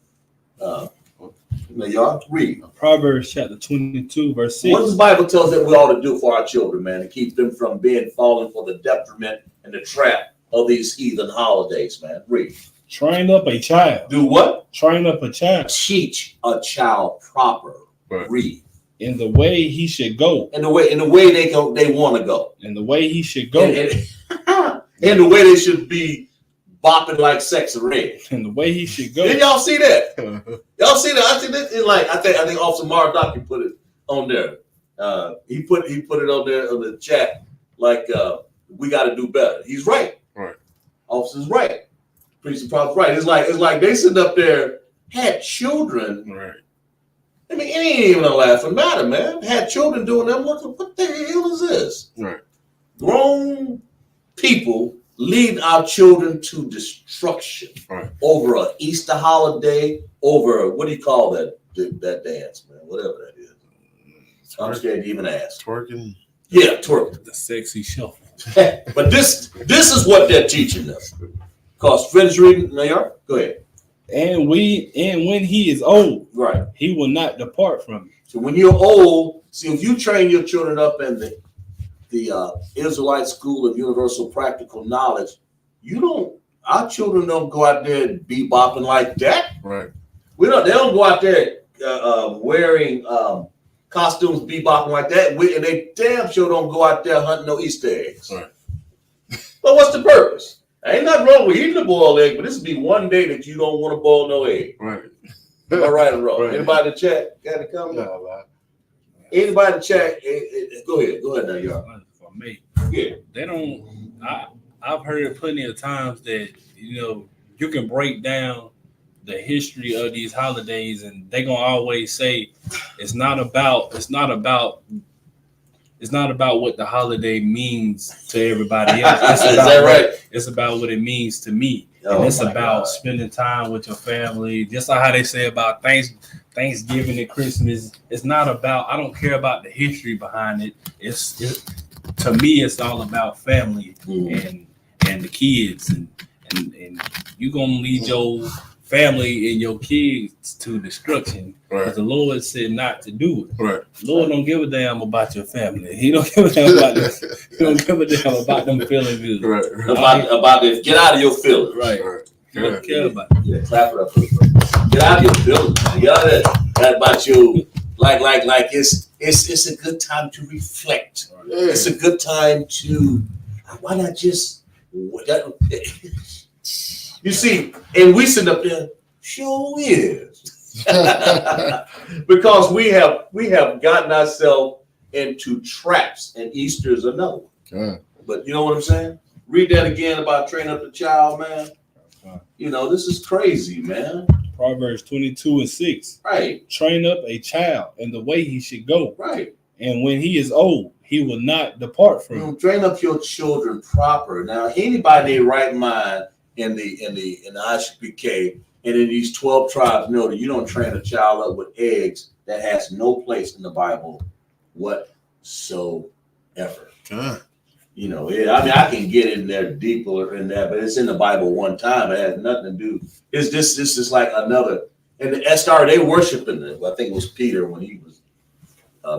Y'all read. Proverbs chapter 22, verse 6. What does the Bible tell us that we ought to do for our children, man, to keep them from being fallen for the detriment and the trap of these heathen holidays, man? Read. Train up a child. Do what? Train up a child. Teach a child proper. Read. In the way he should go. In the way they want to go. In the way he should go. In the way they should be bopping like Sex and Red. In the way he should go. Did y'all see that? Y'all see that? I think I think Officer Maradoki put it on there. He put it on there on the chat like we got to do better. He's right. Right. Officer's right. Preaching prophet's right. It's like they sit up there, had children. Right. I mean, it ain't even a laughing matter, man. Had children doing them. What the hell is this? Right. Grown people lead our children to destruction over an Easter holiday, over what do you call that dance, man? Whatever that is. I'm scared to even ask. Twerking. Yeah, twerking. The sexy shuffle. But this is what they're teaching us. Cause finish reading, Mayor. Go ahead. And when he is old, right, he will not depart from it. So when you're old, see if you train your children up in the Israelite School of Universal Practical Knowledge, our children don't go out there and bebopping like that. Right. They don't go out there wearing costumes bebopping like that. And they damn sure don't go out there hunting no Easter eggs. Right. But what's the purpose? Ain't nothing wrong with eating a boiled egg, but this will be one day that you don't want to boil no egg. Right. Am I right or wrong? Right. Anybody in the chat got to come? No, anybody in the chat? Go ahead now, y'all. For me, yeah, they don't. I've heard plenty of times that you can break down the history of these holidays, and they're gonna always say it's not about what the holiday means to everybody else. Is that right? It's about what it means to me. And it's about spending time with your family. Just like how they say about Thanksgiving and Christmas. It's not about, I don't care about the history behind it. To me, it's all about family and the kids. And you're going to lead your family and your kids to destruction because the Lord said not to do it. Right. The Lord don't give a damn about your family. He don't give a damn about them. He don't give a damn about them feeling good. Right. About this. Get out of your feelings. Right. He don't care about it. Yeah, clap it up. Get out of your feelings. Get out of that about you. Like it's a good time to reflect. Right. It's a good time to why not just you see, and we sit up there, sure is. Because we have gotten ourselves into traps, and Easter is another one. But you know what I'm saying? Read that again about training up the child, man. You know, this is crazy, man. Proverbs 22:6. Right. Train up a child in the way he should go. Right. And when he is old, he will not depart from it. Train up your children proper. Now, anybody in their right mind in the ICPK and in these 12 tribes know that you don't train a child up with eggs that has no place in the Bible whatsoever. God. You know, I mean, I can get in there deeper in that, but it's in the Bible one time. It has nothing to do. It's just this is like another. And the started they worshiping it. I think it was Peter when he was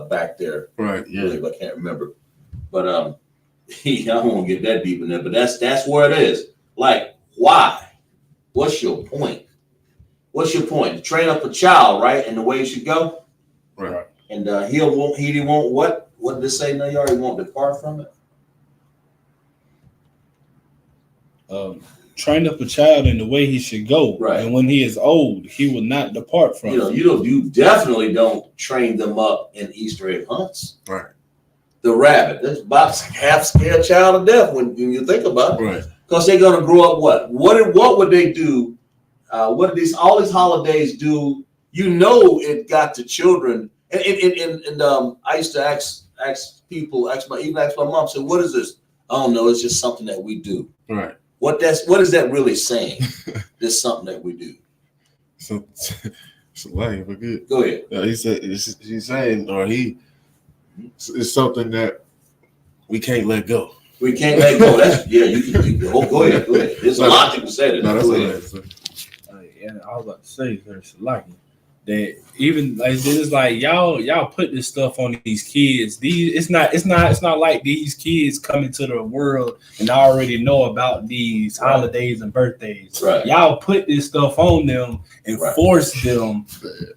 back there. Right. Yeah. I can't remember, but I won't get that deep in there. But that's where it is. Like, why? What's your point? What's your point? To train up a child, right, in the way he should go. Right. And he won't what? What did it say? No, you already won't depart from it. Train up a child in the way he should go, right? And when he is old, he will not depart from it. You definitely don't train them up in Easter egg hunts. Right. The rabbit, that's about half scare a child to death when you think about it. Right. Because they're gonna grow up what? What would they do? What did all these holidays do? You know, it got to children. And I used to ask my mom, said, "What is this?" I don't know. It's just something that we do. Right. What is that really saying? It's something that we do. So like, but good. Go ahead. He said he's saying, or it's something that we can't let go. We can't let go. That's You can go ahead. Go ahead. There's a lot you can say to that. No, that's go ahead. And I was about to say, there's like that even like it's like y'all put this stuff on these kids. It's not like these kids come into the world and already know about these holidays and birthdays. Right. Y'all put this stuff on them and force them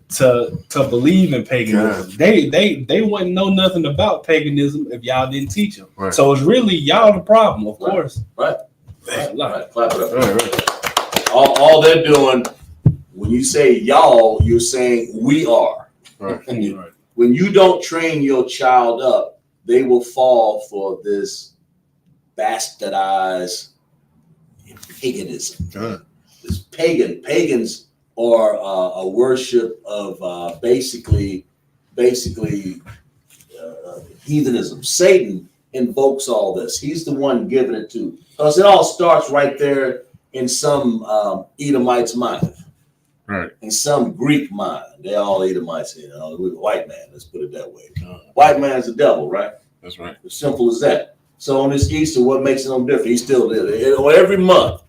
to believe in paganism. They wouldn't know nothing about paganism if y'all didn't teach them. Right. So it's really y'all the problem, of course. Right. Clap it up. Right. All they're doing. When you say y'all, you're saying we are. Right. When you don't train your child up, they will fall for this bastardized paganism. This pagans are a worship of basically heathenism. Satan invokes all this. He's the one giving it to. Because it all starts right there in some Edomite's mind. Right. In some Greek mind. They all Edomites, we're the white man, let's put it that way. White man's the devil, right? That's right. As simple as that. So on this Easter, what makes him different? He's still there. Every month,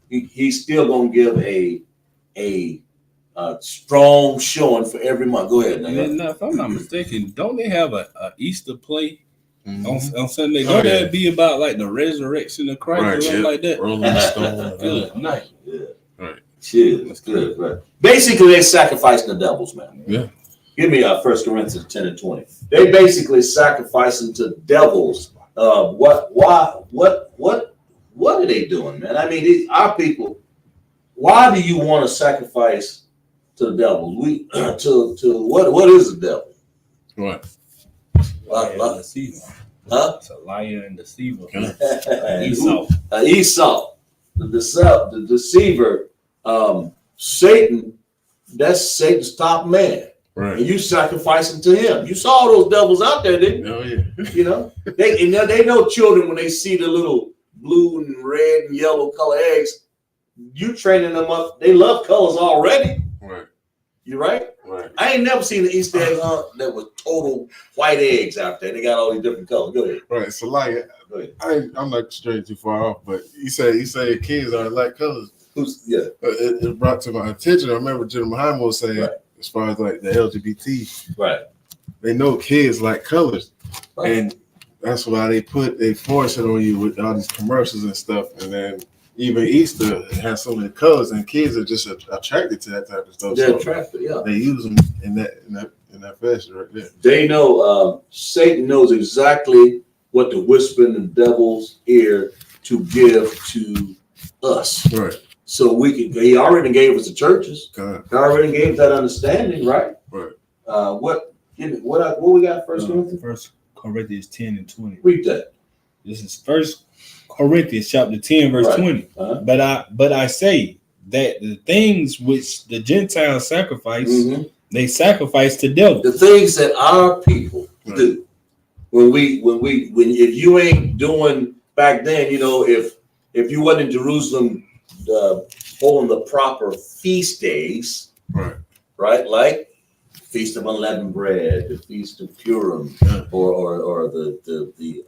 he's still gonna give a strong showing for every month. Go ahead. Now, if I'm not mistaken, don't they have a Easter play on Sunday? Don't that be about like the resurrection of Christ or something like that? Rolling Stone. Good night. Yeah. Right. Shit, that's good. Right. Basically, they're sacrificing the devils, man. Yeah. Give me 1 Corinthians 10 and 20. They basically sacrificing to devils. What are they doing, man? I mean, our people. Why do you want to sacrifice to the devil? What is the devil? What? Deceiver. Huh? It's a liar and deceiver. Esau, the deceiver. Satan, that's Satan's top man. Right. And you sacrificing to him. You saw those devils out there, didn't you? Oh yeah. They know children when they see the little blue and red and yellow color eggs. You training them up. They love colors already. Right. You right? Right. I ain't never seen an Easter egg hunt that was total white eggs out there. They got all these different colors. Go ahead. Right. So like, I'm not straying too far off, but you say kids are like colors. It brought to my attention. I remember General Muhammad was saying, as far as like the LGBT, right? They know kids like colors, and that's why they force it on you with all these commercials and stuff. And then even Easter has so many colors, and kids are just attracted to that type of stuff. They're attracted, yeah. They use them in that fashion right there. They know Satan knows exactly what to whisper in the devil's ear to give to us. Right. So he already gave us the churches. God. He already gave us that understanding, right? Right. What we got? 1 Corinthians? 1 Corinthians 10 and 20. Read that. This is 1 Corinthians chapter 10, verse 20. But I say that the things which the Gentiles sacrifice, they sacrifice to devils. The things that our people do. When if you ain't doing back then, you know, if you wasn't in Jerusalem holding the proper feast days, right? Like Feast of Unleavened Bread, the Feast of Purim, or the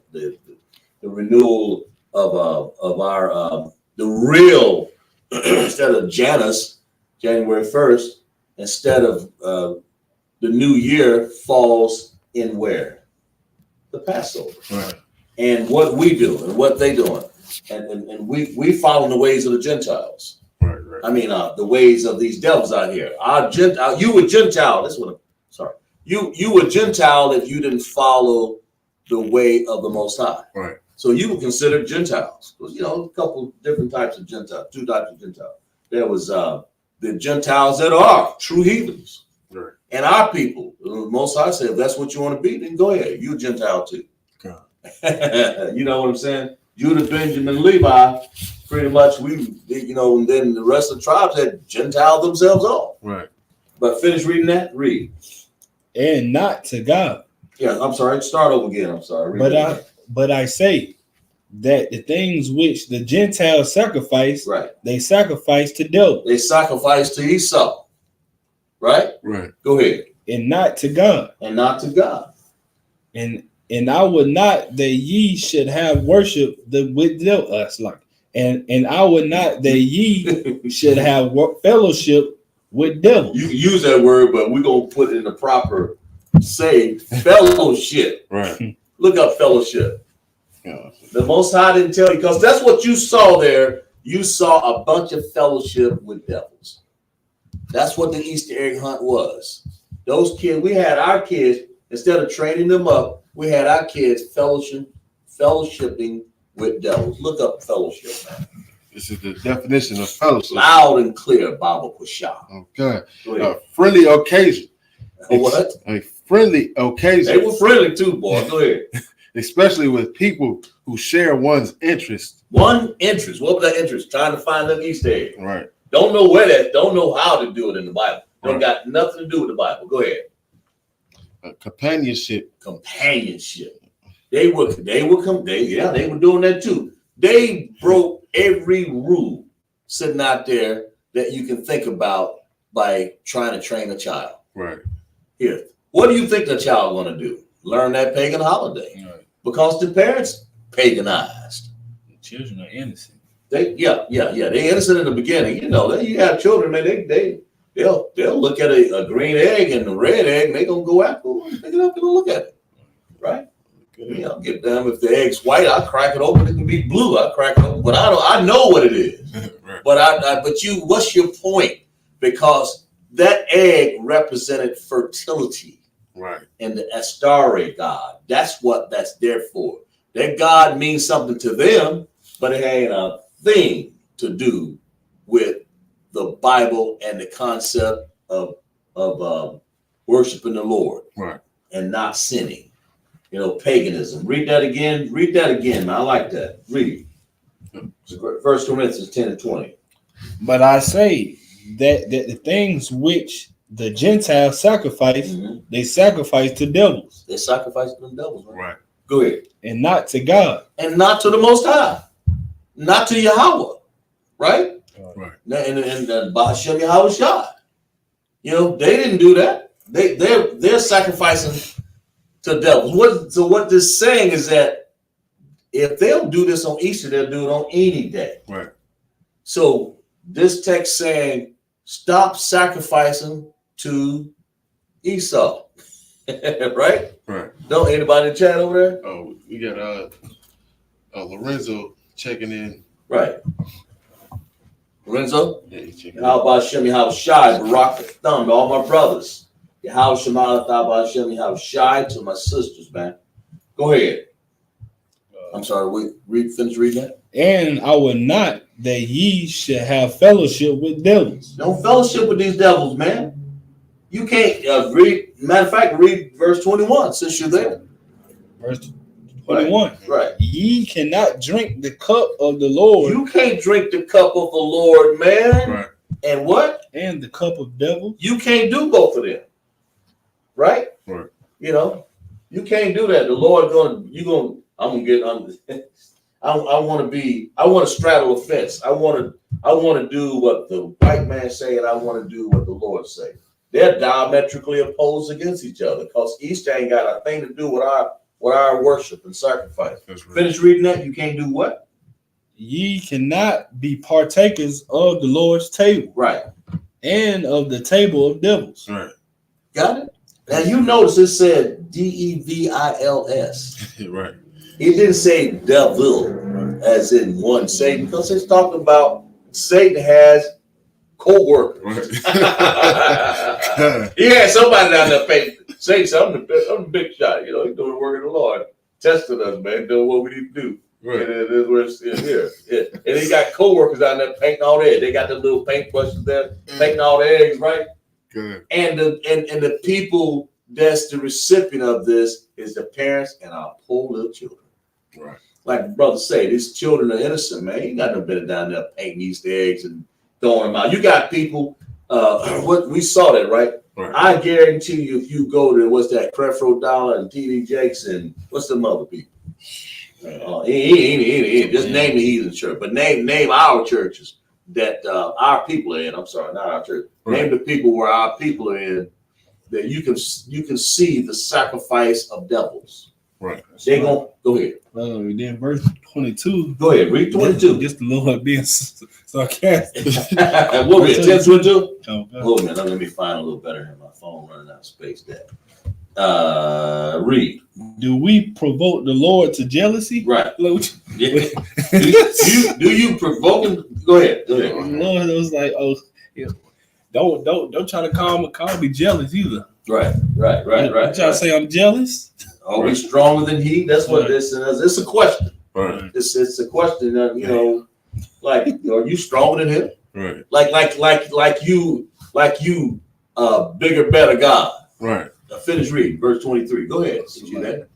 renewal of our the real instead of Janus, January 1st, instead of the new year falls in where? The Passover. Right. And what we do and what they doing. And we follow the ways of the Gentiles. Right. I mean, the ways of these devils out here. You were Gentile. That's what. You were Gentile if you didn't follow the way of the Most High. Right. So you were considered Gentiles. You know, a couple different types of Gentiles, 2 types of Gentiles. There was the Gentiles that are true heathens. Right. And our people, the Most High said, if that's what you want to be, then go ahead. You're a Gentile too. You know what I'm saying? Judah, Benjamin, Levi, pretty much and then the rest of the tribes had Gentile themselves off. Right. But finish reading that. Read. And not to God. Yeah, I'm sorry. Start over again. I'm sorry. But I say that the things which the Gentiles sacrifice, they sacrifice to devils. They sacrifice to Esau. Right? Right. Go ahead. And not to God. And not to God. And I would not that ye should have worship with us like. And I would not that ye should have fellowship with devils. You can use that word, but we're gonna put it in the proper say fellowship. Right. Look up fellowship. Yeah. The Most High didn't tell you, because that's what you saw there. You saw a bunch of fellowship with devils. That's what the Easter egg hunt was. Those kids, we had our kids, instead of training them up, we had our kids fellowshipping with devils. Look up fellowship, man. This is the definition of fellowship. Loud and clear, Bible Pasha. Okay. A friendly occasion. What? A friendly occasion. They were friendly too, boy. Go ahead. Especially with people who share one's interest. One interest. What was that interest? Trying to find them Easter egg. Right. Don't know don't know how to do it in the Bible. Don't got nothing to do with the Bible. Go ahead. Companionship. They were doing that too. They broke every rule sitting out there that you can think about by trying to train a child. Right. Here, what do you think the child going to do? Learn that pagan holiday. Right. Because the parents paganized. The children are innocent. They're innocent in the beginning. You know, you have children, man. They'll look at a green egg and a red egg, and they're gonna go after it, pick it up and look at it. Right? You know, get them. If the egg's white, I crack it open. It can be blue. I crack it open, but I know what it is. Right. But what's your point? Because that egg represented fertility. Right. And the Astare God. That's what that's there for. That God means something to them, but it ain't a thing to do with the Bible and the concept of worshiping the Lord. Right. And not sinning. You know, paganism. Read that again. Man. I like that. Read. 1 Corinthians 10 and 20. But I say that the things which the Gentiles sacrifice, they sacrifice to devils. They sacrifice to the devils. Right. Go ahead. And not to God. And not to the Most High. Not to Yahweh. Right? Right. And Ba'ashem Yahweh Shai. You know, they didn't do that. They're sacrificing to devils. So what this is saying is that if they'll do this on Easter, they'll do it on any day. Right. So this text saying, stop sacrificing to Esau. Right? Right. Don't anybody in the chat over there? Oh, we got Lorenzo checking in. Right. Lorenzo? Yeah, he's checking How about Shemi How Shai, Barak the thumb to all my brothers. How Shema about Shemi How Shai to my sisters, man. Go ahead. I'm sorry, finish reading that. And I would not that ye should have fellowship with devils. Don't fellowship with these devils, man. You can't read. Matter of fact, read verse 21 since you're there. Verse 21. Right. Ye cannot drink the cup of the Lord. You can't drink the cup of the Lord, man. Right. And what? And the cup of devil. You can't do both of them. Right? Right. You know, you can't do that. The Lord I want to straddle a fence. I want to do what the white man say, and I want to do what the Lord say. They're diametrically opposed against each other because Easter ain't got a thing to do with our worship and sacrifice. That's right. Finish reading that. You can't do what? Ye cannot be partakers of the Lord's table. Right. And of the table of devils. Right. Got it? Now you notice it said devils. Right. It didn't say devil as in one Satan, because it's talking about Satan has co-workers. Right. He had somebody down there paying. Satan said, I'm the big shot. You know, he's doing the work of the Lord, testing us, man, doing what we need to do. Right. And it is where it's here. Yeah. And he got co-workers down there painting all the eggs. They got the little paint brushes there, painting all the eggs, right? Good. And the people that's the recipient of this is the parents and our poor little children. Right. Like brother say, these children are innocent, man. You got no better down there painting Easter eggs and throwing them out. You got people. What we saw that, right? Right. I guarantee you, if you go to what's that, Creflo Dollar and TD Jakes and what's some other people. Just name the Heathen church, but name our churches that our people are in. I'm sorry, not our church. Right. Name the people where our people are in. That you can see the sacrifice of devils. Right. They go ahead. Then verse 22. Go ahead. Read 22. Just the Lord being sarcastic. What we 10:22? Oh, Hold on, let me find a little better here. My phone running out of space. There. Read. Do we provoke the Lord to jealousy? Right. Yeah. do you provoke him? Go ahead. The Lord was like, oh, yeah. Don't try to call me jealous either. Right. You try to say I'm jealous? Are we stronger than he? That's what this is. It's a question. Right. It's a question that, you know, like, are you stronger than him? Right. Like you, bigger, better God. Right. Finish reading verse 23. Go ahead. See that?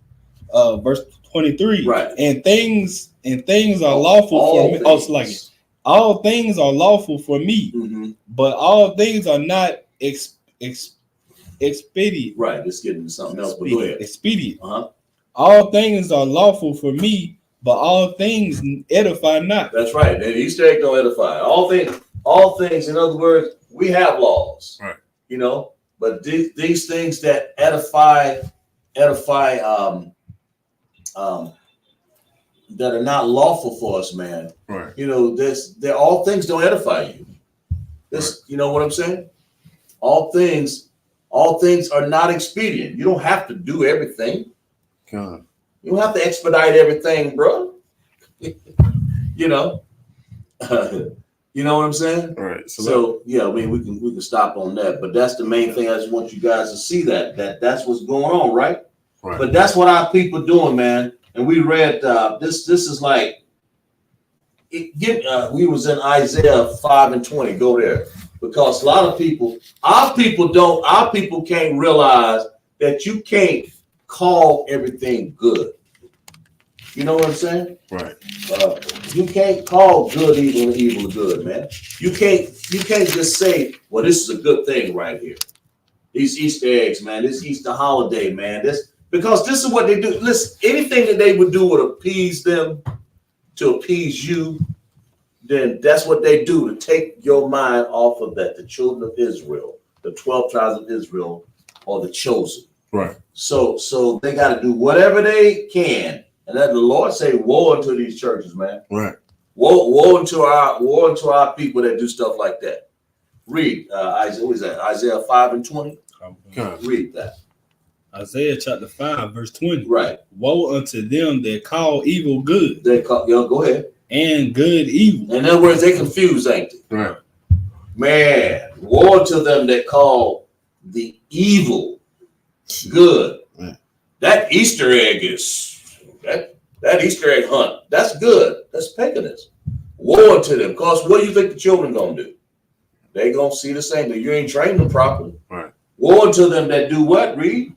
Verse 23. Right. And things are lawful for me. Things. Oh, it's like it. All things are lawful for me, but all things are not expedient. Right. Let's get into something else. But go ahead. Expedient. All things are lawful for me, but all things edify not. That's right. And Easter egg don't edify. All things. In other words, we have laws. Right. You know, but these things that edify. That are not lawful for us, man. Right. You know, all things don't edify you. This, you know what I'm saying? All things are not expedient. You don't have to do everything. God. You don't have to expedite everything, bro. You know. You know what I'm saying? All right. So yeah, I mean, we can stop on that, but that's the main thing. I just want you guys to see that's what's going on, right? Right. But that's what our people doing, man. And we read this is like we was in Isaiah 5:20. Go there, because a lot of people, our people can't realize that you can't call everything good. You know what I'm saying? Right. You can't call good evil and evil good, man. You can't just say, well, this is a good thing right here. These Easter eggs, man. This Easter holiday, man. Because this is what they do. Listen, anything that they would do would appease them, to appease you, then that's what they do to take your mind off of that. The children of Israel, the 12 tribes of Israel, are the chosen. Right. So they got to do whatever they can. And let the Lord say, woe unto these churches, man. Right. Woe unto our people that do stuff like that. Read Isaiah 5:20. God. Read that. Isaiah chapter 5, verse 20. Right. Woe unto them that call evil good. Go ahead. And good evil. In other words, they confused, ain't they? Right. Man, woe to them that call the evil good. Yeah. That Easter egg that Easter egg hunt. That's good. That's paganism. Woe unto them. Because what do you think the children gonna do? They gonna see the same thing. You ain't trained them properly. Right. Woe unto them that do what? Read.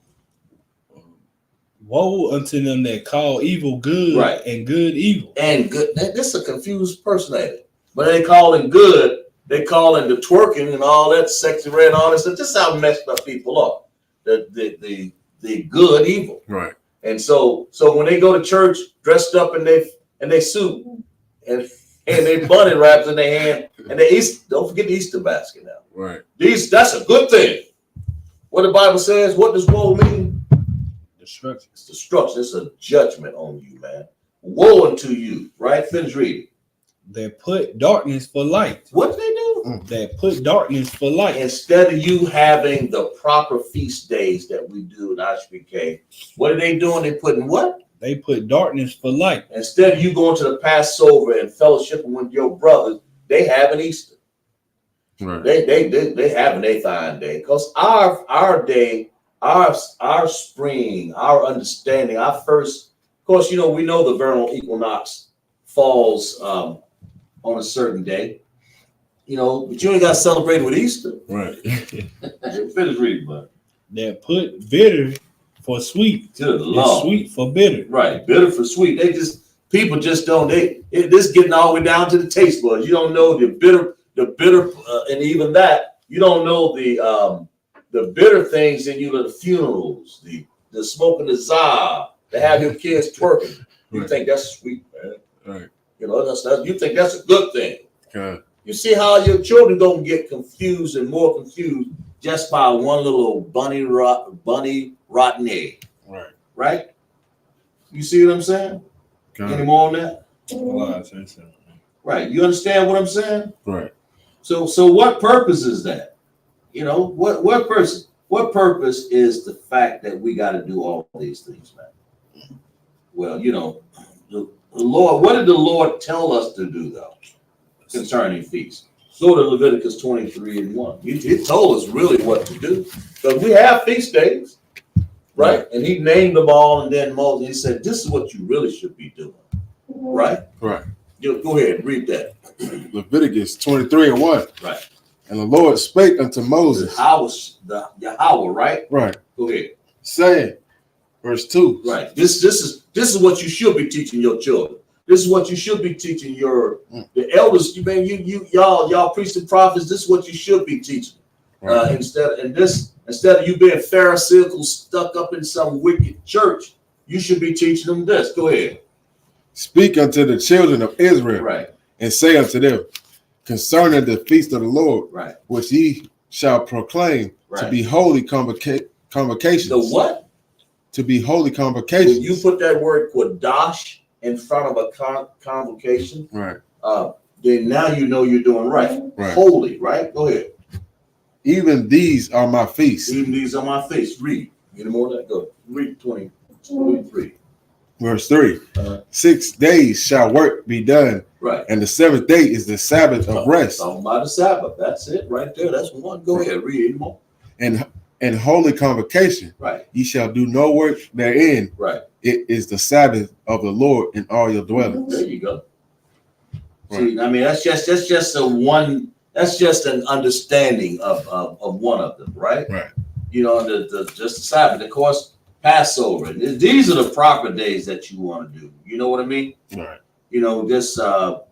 Woe unto them that call evil good, Right. and good evil. And good. This is a confused person, ain't it? But they calling good. They calling the twerking and all that, sexy red, and all that stuff. This is how messed up people are. The good evil. Right. And so when they go to church dressed up in they suit and they bunny wraps in their hand and they don't forget the Easter basket now. Right. That's a good thing. What the Bible says, what does woe mean? Destruction. It's destruction. It's a judgment on you, man. Woe unto you, right? Finish reading. They put darkness for light. What do they do? They put darkness for light. Instead of you having the proper feast days that we do in HBK, what are they doing? They putting what? They put darkness for light. Instead of you going to the Passover and fellowshipping with your brothers, they have an Easter. Right. They have an eighth day. Because our day, our spring, our understanding, our first, of course, you know, we know the vernal equinox falls on a certain day, you know, but you ain't got to celebrate with Easter. Right. Finish reading, bud. They put bitter for sweet. To the law. Sweet for bitter. Right. Bitter for sweet. People just don't, this getting all the way down to the taste buds. You don't know the bitter, and even that, you don't know the bitter things in you, the funerals, the smoking the za, to have your kids twerking. You Right. think that's sweet, man. Right. You know, you think that's a good thing. Okay. You see how your children don't get confused and more confused just by one little bunny rotten egg. Right. Right? You see what I'm saying? Okay. Any more on that? Oh, Right. You understand what I'm saying? Right. So what purpose is that? You know, what purpose is the fact that we got to do all these things, man? Well, you know, the Lord, what did the Lord tell us to do though concerning feasts? Go to Leviticus 23:1. He told us really what to do. Because we have feast days, right? And he named them all, and then Moses, he said, this is what you really should be doing. Right? Right. Go ahead, read that. Leviticus 23:1. Right. And the Lord spake unto Moses. The Yahweh, right? Right. Go ahead. Saying, verse 2. Right. This is what you should be teaching your children. This is what you should be teaching the elders. Y'all priests and prophets. This is what you should be teaching. Right. Instead of you being pharisaical, stuck up in some wicked church, you should be teaching them this. Go ahead. Speak unto the children of Israel. Right. And say unto them, concerning the feast of the Lord, Right. which ye shall proclaim to Right. be holy convocations. The what? To be holy convocations. When you put that word quadash in front of a convocation, Right. then now you know you're doing right. Right. Holy, right? Go ahead. Even these are my feasts. Even these are my feasts. Read. Any more of that? Go. Read 23. Verse 3. Uh-huh. 6 days shall work be done, Right. and the seventh day is the Sabbath of rest. Talking about the Sabbath. That's it right there. That's one. Go ahead. Read any more. And holy convocation, Right. ye shall do no work therein. Right. It is the Sabbath of the Lord in all your dwellings. There you go. Right. See, I mean, that's just an understanding of one of them, right? Right. You know, just the Sabbath, of course, Passover. These are the proper days that you want to do. You know what I mean? Right. You know, just the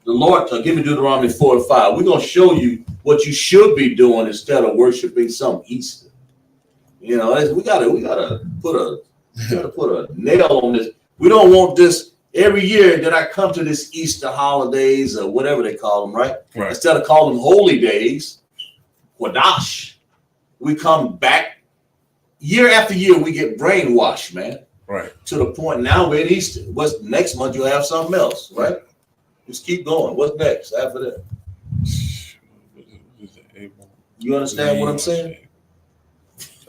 Lord, give me Deuteronomy 4:5. We're gonna show you what you should be doing instead of worshiping some Easter. You know, we gotta put a nail on this. We don't want this every year that I come to this Easter holidays or whatever they call them, right? Right. Instead of calling them holy days, Quadash, we come back year after year. We get brainwashed, man. Right. To the point now we're in Easter. What's next month? You'll have something else, right? Just keep going. What's next after that? You understand what I'm saying?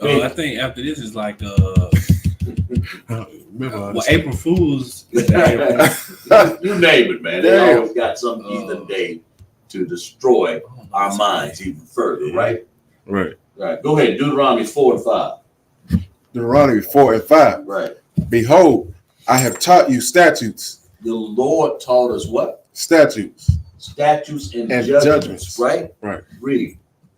I think after this is like April Fool's. You name it, man. They Damn. always got some heathen day to destroy our minds even further, right? Right. Right. Go ahead. Deuteronomy 4:5. Deuteronomy 4:5. Right. Behold, I have taught you statutes. The Lord taught us what? Statutes. Statutes and And judgments, right? Right. Read.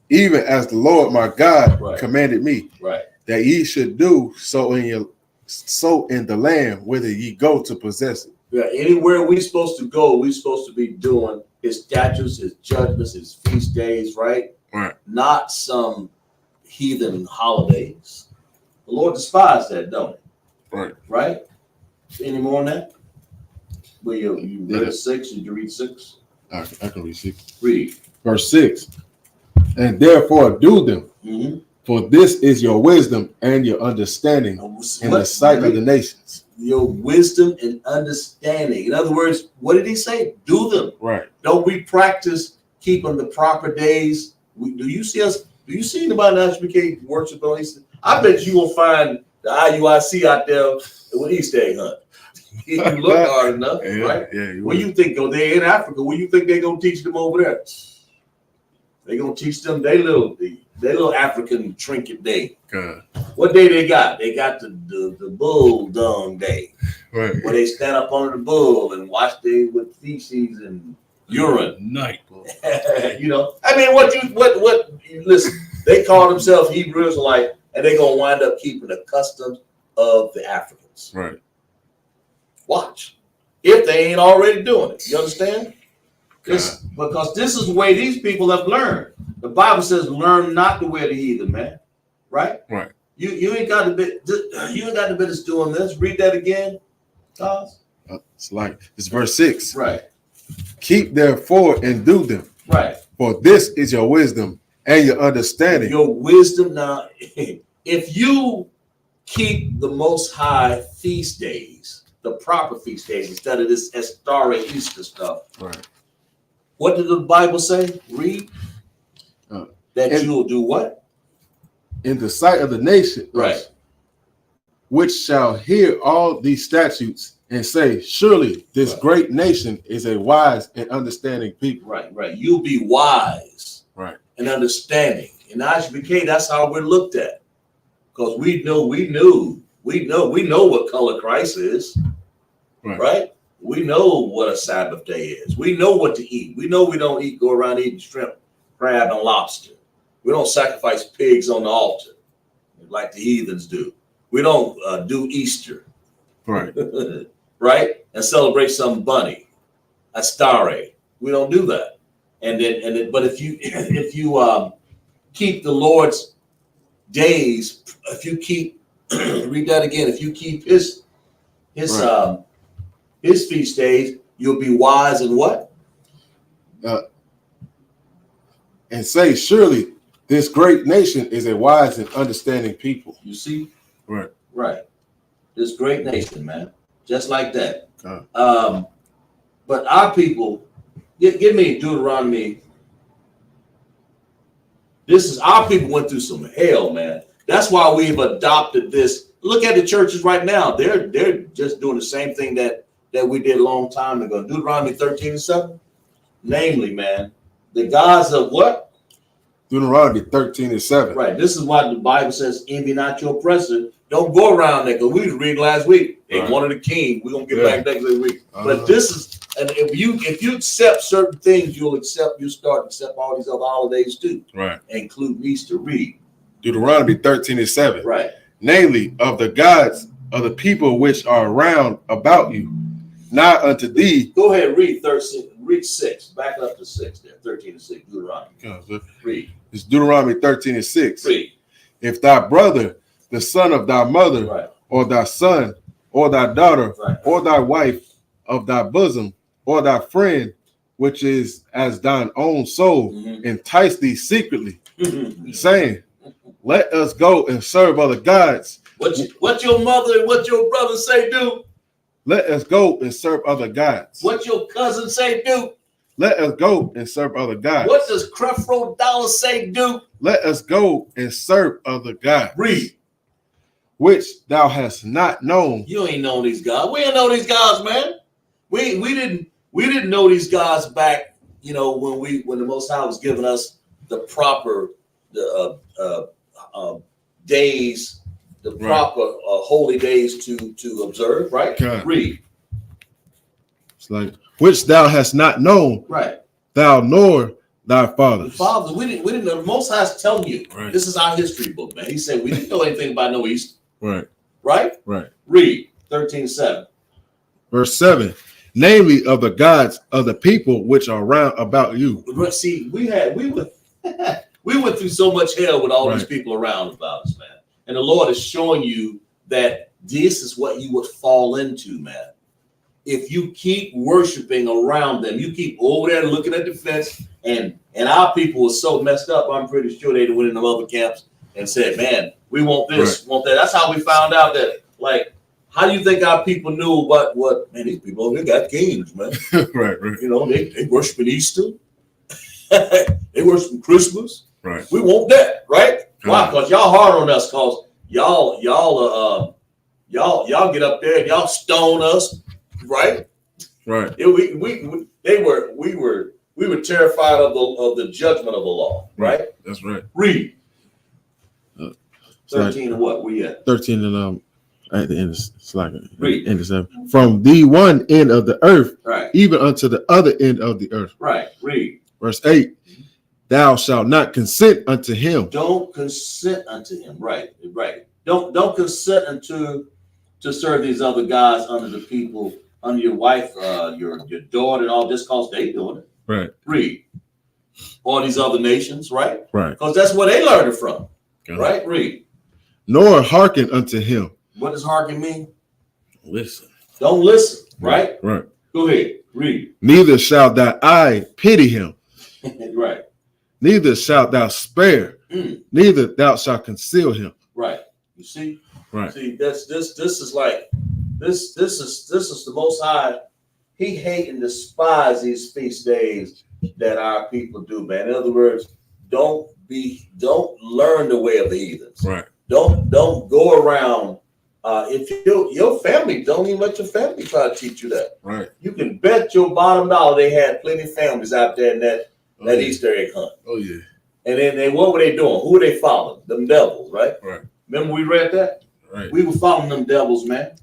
Even as the Lord my God Right. commanded me, Right. that ye should do so in the land whither ye go to possess it. Yeah, anywhere we're supposed to go, we're supposed to be doing his statutes, his judgments, his feast days, right? Right. Not some heathen holidays. The Lord despises that, don't he? Right. Right? Any more on that? Well, you read 6? Did you read 6? I can read 6. Read. Verse 6. And therefore do them, for this is your wisdom and your understanding in the sight of the nations. Your wisdom and understanding. In other words, what did he say? Do them. Right. Don't we practice keeping the proper days? Do you see anybody in HBK worship on Easter? I bet you will find the IUIC out there with Easter egg hunt. If you look hard enough, right? Yeah. What do you think? They're in Africa. What do you think they're gonna teach them over there? They're gonna teach them their little African trinket day. God. What day they got? They got the bull dung day, right? Where they stand up under the bull and wash with feces and urine. Night. You know, I mean, what? Listen, they call themselves Hebrew Israelite, and they're gonna wind up keeping the customs of the Africans. Right. Watch, if they ain't already doing it. You understand? Because this is the way these people have learned. The Bible says, "Learn not the way of the heathen," man. Right? Right. You ain't got the business doing this. Read that again, Charles. It's verse 6. Right. Keep therefore and do them. Right. For this is your wisdom and your understanding. Your wisdom. Now, if you keep the Most High feast days, the proper feast days, instead of this Estare Easter stuff. Right. What did the Bible say? Read. That you will do what? In the sight of the nation. Right. Which shall hear all these statutes and say, surely this great nation is a wise and understanding people. Right. You'll be wise. Right. And understanding. In ISBK, that's how we're looked at. Because we know what color Christ is. Right? We know what a Sabbath day is. We know what to eat. We know we don't go around eating shrimp, crab, and lobster. We don't sacrifice pigs on the altar like the heathens do. We don't do Easter. Right. Right? And celebrate some bunny, a Astare. We don't do that. But if you keep the Lord's days, if you keep read that again, if you keep his feast days, you'll be wise in what? And say, surely this great nation is a wise and understanding people. You see? Right. Right. This great nation, man. Just like that. But our people, give me Deuteronomy. Our people went through some hell, man. That's why we've adopted this. Look at the churches right now. They're just doing the same thing that we did a long time ago. Deuteronomy 13:7. Namely, man, the gods of what? Deuteronomy 13:7. Right. This is why the Bible says, envy not your oppressor. Don't go around there, because we was reading last week. They wanted a king. We're gonna get back next week. But this is, and if you accept certain things, you start to accept all these other holidays too. Right. Including Easter. Read. Deuteronomy 13:7. Right. Namely, of the gods of the people which are round about you, not unto thee. Go ahead, read 13. Read 6. Back up to 6 there. 13:6. Deuteronomy. Read. It's Deuteronomy 13:6. Read. If thy brother, the son of thy mother, or thy son, or thy daughter, or thy wife of thy bosom, or thy friend, which is as thine own soul, entice thee secretly, saying, let us go and serve other gods. What your mother and what your brother say do? Let us go and serve other gods. What your cousin say do? Let us go and serve other gods. What does Creflo Dollar say do? Let us go and serve other gods. Read. Which thou hast not known. You ain't know these gods. We didn't know these gods, man. We didn't know these gods back, when the Most High was giving us the proper days, the proper holy days to observe, right? God. Read. It's like, which thou hast not known. Right. Thou nor thy The fathers. fathers, we didn't know. The Most High is telling you, Right. this is our history book, man. He said we didn't know anything about no Easter, Right. right? Right. Read 13:7. Verse 7. Namely of the gods of the people which are round about you. But see, we went we went through so much hell with all these Right. people around about us, man. And the Lord is showing you that this is what you would fall into, man. If you keep worshiping around them, you keep over there looking at the fence, and our people were so messed up. I'm pretty sure they went in the other camps and said, "Man, we want this, want that." That's how we found out that, like, how do you think our people knew what? Man, these people over here got kings, man. Right. You know, they worshiping Easter, they worshiping Christmas. Right. We want that, right? Why? Because y'all hard on us. Because y'all get up there and y'all stone us, right? Right. We were terrified of the judgment of the law, right? That's right. Read. It's 13 and what? We at 13 and at the end it's like Read. end of 7. From the one end of the earth, right, even unto the other end of the earth. right. Read. Verse 8. Thou shalt not consent unto him. Don't consent unto him. Right, right. Don't consent unto to serve these other gods under the people, under your wife, your daughter, and all this, cause they doing it. Right. Read. All these other nations, right? Right. Because that's where they learned it from. God. Right? Read. Nor hearken unto him. What does hearken mean? Listen. Don't listen, right? Right. Go ahead. Read. Neither shalt thy eye pity him. Right. Neither shalt thou spare. Neither thou shalt conceal him. Right. You see? Right. See, this is like this is the Most High. He hate and despise these feast days that our people do, man. In other words, don't learn the way of the heathens. Right. Don't go around. If your family, don't even let your family try to teach you that. Right. You can bet your bottom dollar they had plenty of families out there in that Easter egg hunt. Oh yeah. And then what were they doing? Who were they following? Them devils, right? Right. Remember we read that? Right. We were following them devils, man.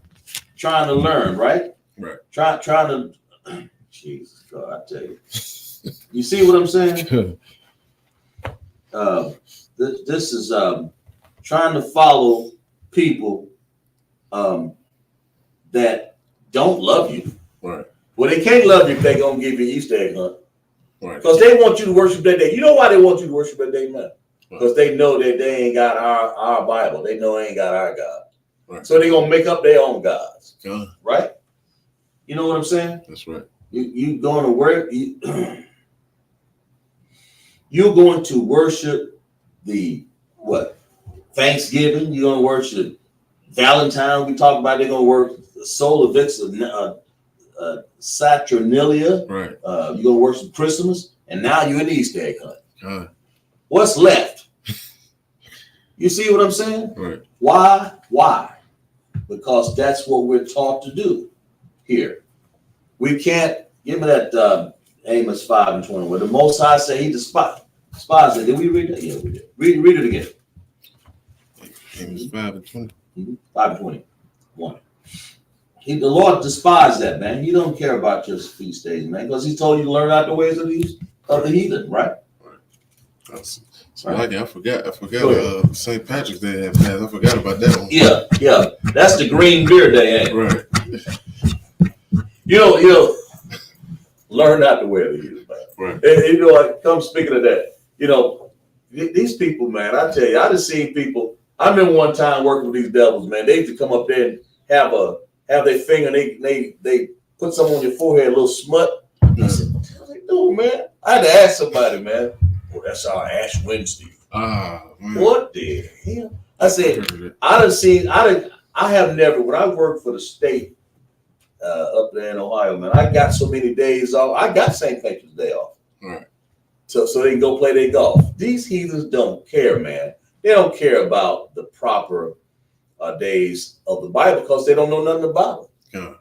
Trying to learn, right? Right. Trying to Jesus God, I tell you. You see what I'm saying? This is trying to follow people that don't love you. Right. Well, they can't love you if they're gonna give you Easter egg hunt. Right. Because they want you to worship that day. You know why they want you to worship that day, man? Because they know that they ain't got our Bible. They know they ain't got our God. Right. So they're gonna make up their own gods. God. Right? You know what I'm saying? That's right. You going to work, you're going to worship the what? Thanksgiving, you're gonna worship Valentine. We talk about they're gonna work the solar vixen, Saturnalia. Right. You're gonna worship Christmas, and now you're in the Easter egg hunt. God. What's left? You see what I'm saying? Right. Why? Because that's what we're taught to do here. We can't give me that Amos 5:20, where the Most High say he despises it. Did we read that? Yeah, we did. Read it again. Amos 5:20. 5:21. The Lord despised that, man. He don't care about your feast days, man, because he told you to learn out the ways of the heathen, right? So right. I forgot St. Patrick's Day. I forgot about that one. Yeah. That's the green beer day, ain't it? Right. You know, learn not to wear the heathen, man. Right. And I come speaking of that. These people, man, I tell you, I just seen people. I remember one time working with these devils, man. They used to come up there and have their finger, and they put some on your forehead, a little smut. I said, what the hell they doing, man? I had to ask somebody, man. Well, that's our Ash Wednesday. What the hell? I said, I have never, when I worked for the state up there in Ohio, man, I got so many days off. I got St. Patrick's Day off. Right. So they can go play their golf. These heathens don't care, man. They don't care about the proper days of the Bible because they don't know nothing about it. Yeah.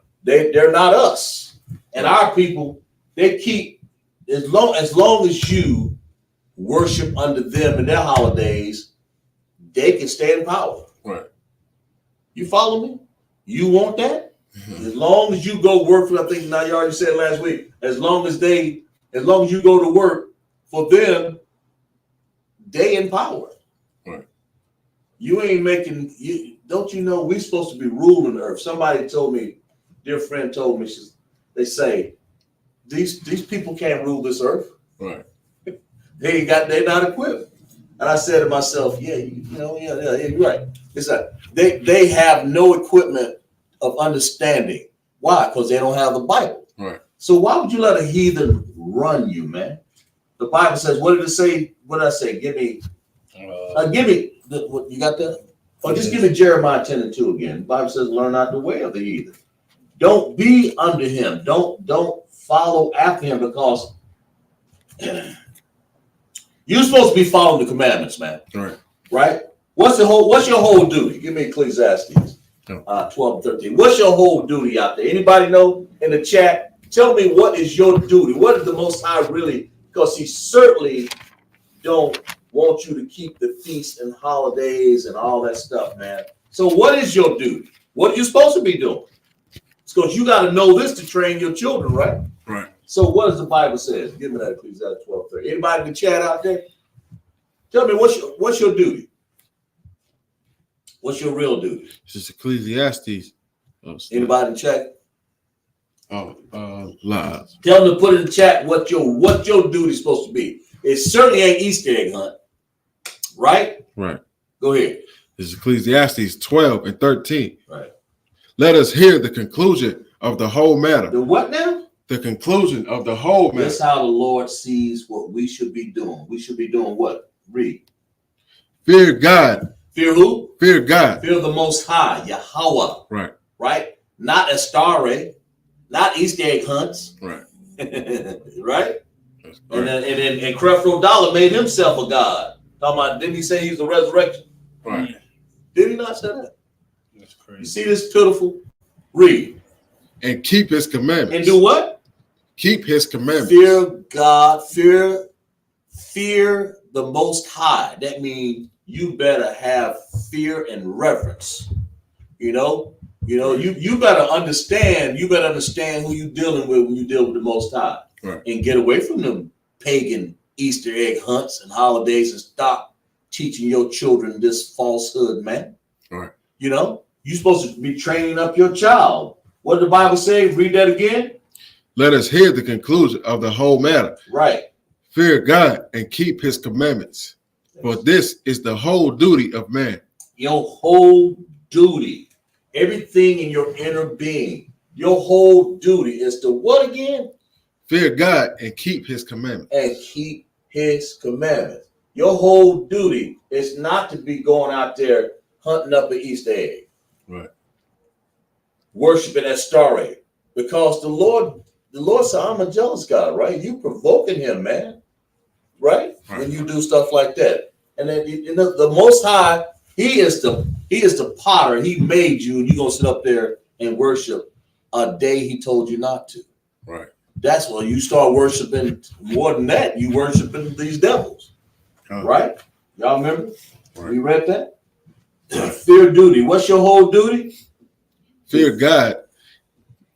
They're not us. And our people, they keep, as long as you worship under them and their holidays, they can stay in power. Right. You follow me? You want that? As long as you go work for, I think now you already said last week, as long as you go to work for them, they in power. Right. You ain't making don't you know we're supposed to be ruling the earth? Somebody told me, dear friend told me, they say these people can't rule this earth. Right. They're not equipped. And I said to myself, yeah, you're right. It's like they have no equipment of understanding. Why? Because they don't have the Bible. Right. So why would you let a heathen run you, man? The Bible says, what did it say? What did I say? Give me what you got that? Or just give me Jeremiah 10:2 again. The Bible says, learn not the way of the heathen. Don't be under him. Don't follow after him, because you're supposed to be following the commandments, man. Right. Right? What's your whole duty? Give me Ecclesiastes 12:13. What's your whole duty out there? Anybody know in the chat? Tell me, what is your duty? What is the Most High really? Because he certainly don't want you to keep the feasts and holidays and all that stuff, man. So what is your duty? What are you supposed to be doing? It's because you got to know this to train your children, right? Right. So what does the Bible says? Give me that, Ecclesiastes 12:13. Anybody in the chat out there? Tell me, what's your duty? What's your real duty? This is Ecclesiastes. Anybody in the chat? Lies. Tell them to put in the chat what your duty is supposed to be. It certainly ain't Easter egg hunt, right? Right. Go ahead. This is Ecclesiastes 12:13. Right. Let us hear the conclusion of the whole matter. The what now? The conclusion of the whole matter. That's how the Lord sees what we should be doing. We should be doing what? Read. Fear God. Fear who? Fear God. Fear the Most High, Yahweh. Right. Right? Not Astare, not Easter egg hunts. Right. Right? And Creflo Dollar made himself a god. Talking about, didn't he say he's the resurrection? Right. Did he not say that? That's crazy. You see this pitiful? Read. And keep his commandments. And do what? Keep his commandments. Fear God. Fear the Most High. That means you better have fear and reverence. You better understand. You better understand who you're dealing with when you deal with the Most High. Right. And get away from them pagan Easter egg hunts and holidays and stop teaching your children this falsehood, man. Right. You're supposed to be training up your child. What did the Bible say? Read that again. Let us hear the conclusion of the whole matter. Right. Fear God and keep his commandments. For this is the whole duty of man. Your whole duty. Everything in your inner being. Your whole duty is to what again? Fear God and keep his commandments. And keep his commandments. Your whole duty is not to be going out there hunting up an Easter egg. Right. Worshiping Astare. Because the Lord said, I'm a jealous God, right? You provoking him, man. Right? When you do stuff like that. And then the Most High, he is the potter. He made you, and you're gonna sit up there and worship a day he told you not to. Right. That's when you start worshiping more than that. You worshiping these devils. Right? Y'all remember? Right. We read that? Fear duty. What's your whole duty? Fear God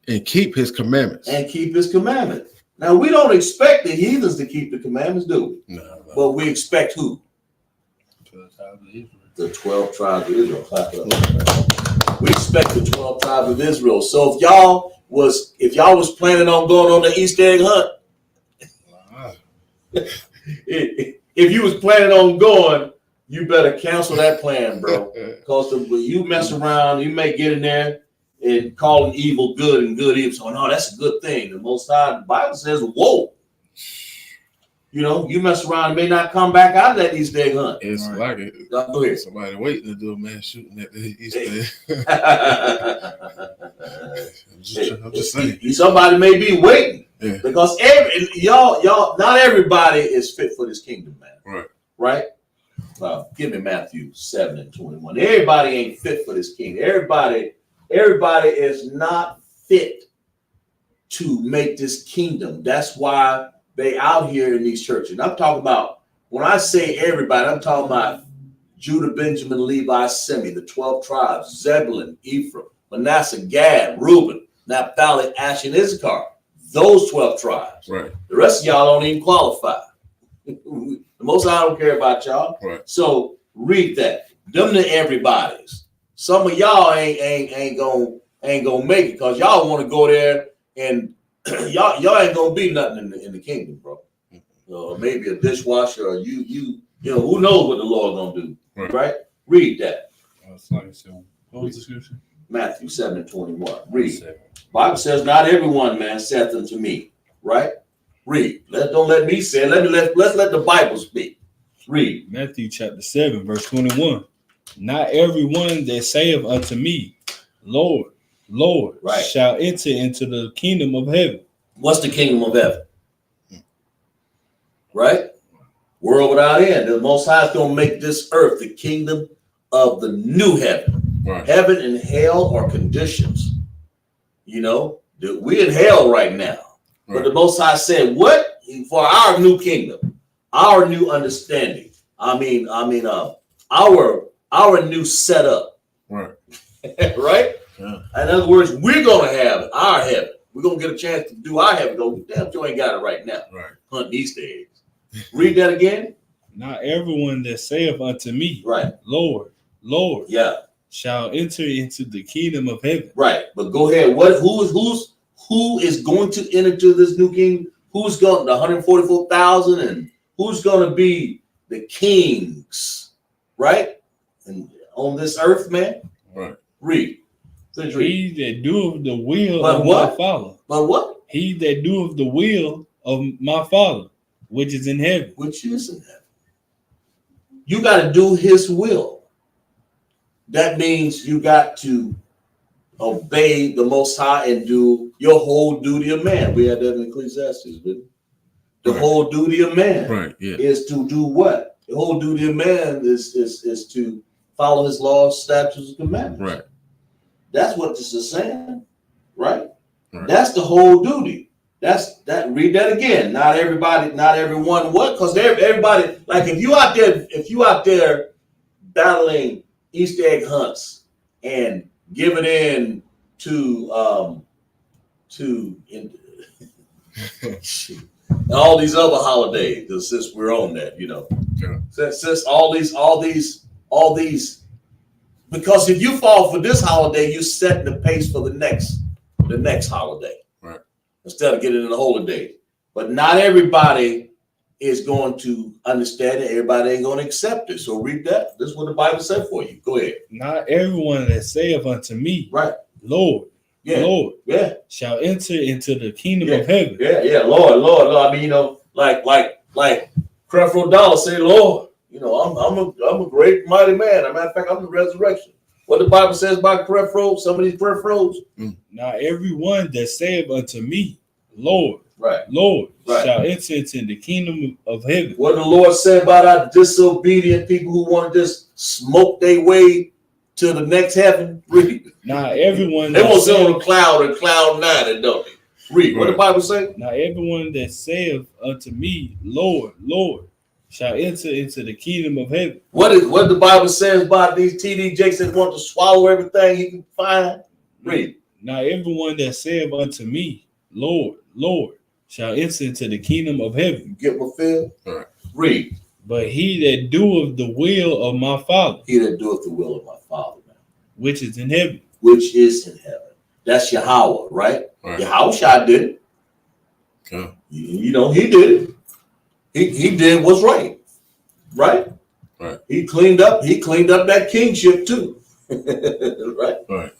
and keep his commandments. And keep his commandments. Now, we don't expect the heathens to keep the commandments, do we? No. But we expect who? The 12 tribes of Israel. Clap it up. We expect the 12 tribes of Israel. So if y'all was planning on going on the Easter egg hunt, if you was planning on going, you better cancel that plan, bro. Because you mess around, you may get in there and calling evil good and good evil. So no, that's a good thing. The Most High, the Bible says, whoa. You mess around and may not come back out of that Easter egg hunt. It's like it. Go ahead. Somebody waiting to do a man shooting at the Easter egg. I'm just saying. Somebody may be waiting. Yeah. Because y'all, not everybody is fit for this kingdom, man. Right? Give me Matthew 7:21. Everybody ain't fit for this kingdom. Everybody is not fit to make this kingdom. That's why they out here in these churches. And I'm talking about, when I say everybody, I'm talking about Judah, Benjamin, Levi, Simeon, the 12 tribes, Zebulun, Ephraim, Manasseh, Gad, Reuben, Naphtali, Asher, and Issachar. Those 12 tribes. Right. The rest of y'all don't even qualify. The Most High don't care about y'all. Right. So read that. Them to everybody's. Some of y'all ain't gonna make it because y'all want to go there and y'all ain't gonna be nothing in the kingdom, bro. Maybe a dishwasher or you know who knows what the Lord gonna do, right? Read that. What was the scripture? Matthew 7:21. Read. Bible says, "Not everyone, man, saith unto me." Right? Read. Don't let me say it. Let's let the Bible speak. Read. Matthew chapter 7, verse 21. Not everyone that saith unto me, Lord, Lord, right, shall enter into the kingdom of heaven. What's the kingdom of heaven? Right? World without end. The Most High is going to make this earth the kingdom of the new heaven. Right. Heaven and hell are conditions. You know, we're in hell right now. Right. But the Most High said, what? For our new kingdom, our new understanding. I mean, our new setup. Right. Right? Yeah. In other words, we're going to have our heaven. We're going to get a chance to do our heaven. Go, damn, you ain't got it right now. Right. Hunt these days. Read that again. Not everyone that saith unto me, right, Lord, Lord, yeah, shall enter into the kingdom of heaven. Right. But go ahead. Who is going to enter to this new kingdom? Who's going the 144,000 and who's going to be the kings, right? And on this earth, man. Right. Read. He that doeth the will of my Father. But what? He that doeth the will of my Father, which is in heaven. Which is in heaven. You got to do his will. That means you got to obey the Most High and do your whole duty of man. We had that in Ecclesiastes, didn't we? The whole duty of man is to do what? The whole duty of man is to follow his laws, statutes, and commandments. Right. That's what this is saying, right? That's the whole duty. Read that again. Not everybody, not everyone. What? Because everybody, like if you out there battling Easter egg hunts and giving in to all these other holidays, because since we're on that, you know, since all these. Because if you fall for this holiday, you set the pace for the next holiday. Right. Instead of getting in the holiday. But not everybody is going to understand it. Everybody ain't going to accept it. So read that. This is what the Bible said for you. Go ahead. Not everyone that saith unto me, right, Lord, Lord, shall enter into the kingdom of heaven. Lord. I mean, you know, like Creflo Dollar say, Lord. You know, I'm a great mighty man. As a matter of fact, I'm the resurrection. What the Bible says about Creflo, some of these Creflos. Now everyone that saith unto me, Lord, Lord, shall enter into the kingdom of heaven. What the Lord said about our disobedient people who want to just smoke their way to the next heaven? Read. Now everyone they won't sit on a cloud and cloud nine, don't they? Read. What the Bible say? Now everyone that saith unto me, Lord, Lord, shall enter into the kingdom of heaven. What the Bible says about these TD Jakes that want to swallow everything he can find? Read. Now everyone that saith unto me, Lord, Lord, shall enter into the kingdom of heaven. You get my feel? All right. Read. But he that doeth the will of my Father. He that doeth the will of my Father, man. Which is in heaven. Which is in heaven. That's Yahweh, right? Yahweh did it. Okay. You know, he did it. He did what's right. Right? He cleaned up that kingship too. Right.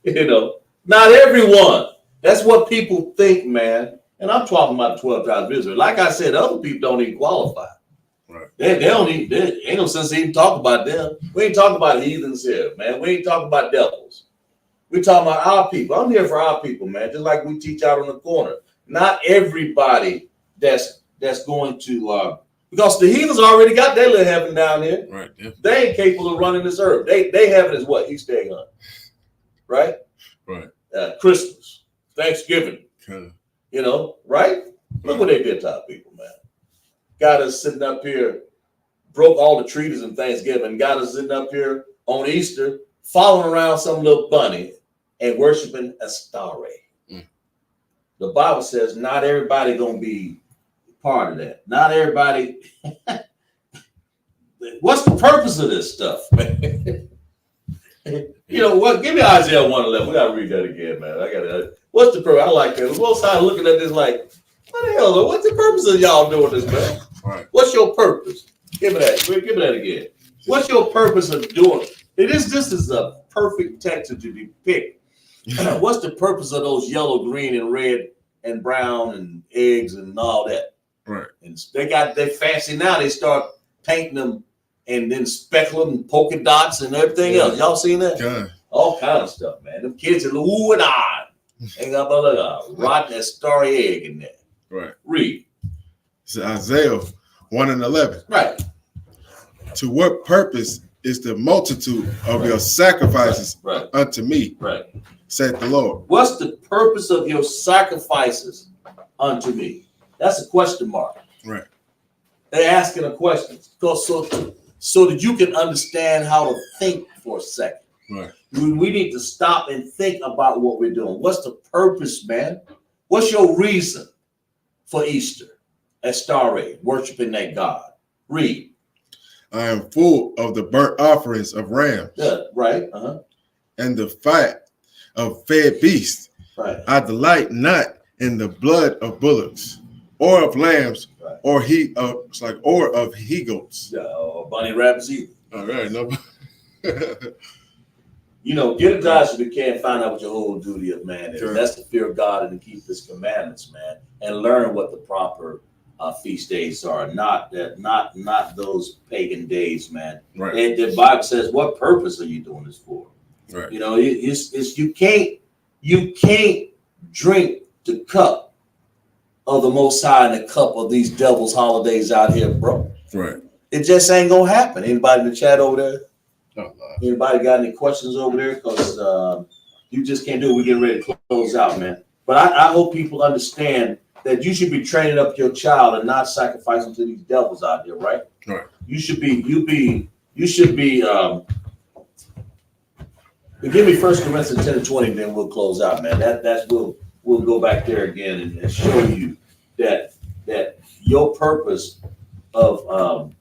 You know, not everyone. That's what people think, man. And I'm talking about the 12 tribes of Israel. Like I said, other people don't even qualify. Right. They ain't no sense to even talk about them. We ain't talking about heathens here, man. We ain't talking about devils. We talking about our people. I'm here for our people, man. Just like we teach out on the corner. Not everybody that's going to because the heathens already got their little heaven down here. Right. Yeah. They ain't capable of running this earth. They heaven is what? Easter egg hunt. Right? Right. Christmas, Thanksgiving. Okay. You know, right? Look what they did to our people, man. Got us sitting up here, broke all the treaties in Thanksgiving, got us sitting up here on Easter, following around some little bunny and worshiping a star ray. The Bible says not everybody gonna be part of that. Not everybody. What's the purpose of this stuff, man? You know what? Give me Isaiah 1:11. We gotta read that again, man. I gotta. What's the purpose? I like that. The Most High looking at this like, what the hell? What's the purpose of y'all doing this, man? Right. What's your purpose? Give me that. Give me that again. What's your purpose of doing it? This is a perfect text to depict. What's the purpose of those yellow, green, and red and brown and eggs and all that? Right. And they fancy now. They start painting them and then speckling and polka dots and everything else. Y'all seen that? Yeah. All kind of stuff, man. Them kids are ooh and ah. Ain't got but rotten that starry egg in there. Right. Read. It's Isaiah 1:11. Right. To what purpose is the multitude of your sacrifices unto me? Right. Said the Lord. What's the purpose of your sacrifices unto me? That's a question mark. Right. They're asking a question. So that you can understand how to think for a second. Right. We need to stop and think about what we're doing. What's the purpose, man? What's your reason for Easter at Star Aid, worshiping that God? Read. I am full of the burnt offerings of rams. Yeah, right. And the fat of fed beasts. Right. I delight not in the blood of bullocks, or of lambs, or of he goats. Yeah, or bunny rabbits either. All right, no. You know, get a God so you can't find out what your whole duty of man is. Sure. That's to fear God and to keep His commandments, man, and learn what the proper feast days are. Not those pagan days, man. Right. And the Bible says, what purpose are you doing this for? Right. You know, it's you can't drink the cup of the Most High and the cup of these devils' holidays out here, bro. Right. It just ain't gonna happen. Anybody in the chat over there? No. Anybody got any questions over there? Because you just can't do it. We're getting ready to close out, man. But I hope people understand that you should be training up your child and not sacrificing to these devils out here, right? Right. You should be. Give me 1 Corinthians 10:20, then we'll close out, man. We'll go back there again and show you that your purpose of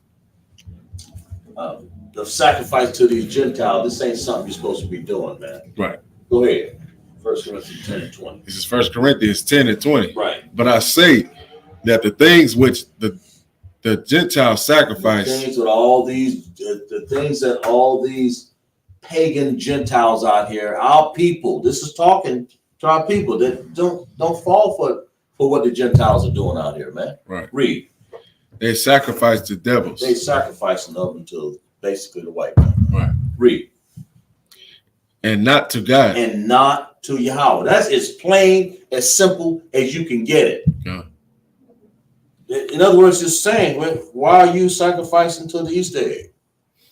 sacrifice to these Gentiles, this ain't something you're supposed to be doing, man. Right. Go ahead. 1 Corinthians 10:20. This is 1 Corinthians 10:20. Right. But I say that the things which the Gentiles sacrifice, the things that all these pagan Gentiles out here, our people, this is talking to our people that don't fall for what the Gentiles are doing out here, man. Right. Read. They sacrifice to devils. They sacrificing of them to basically the white man. Right. Read. And not to God. And not to Yahweh. That's as plain, as simple as you can get it. Yeah. In other words, just saying, why are you sacrificing to the Easter egg?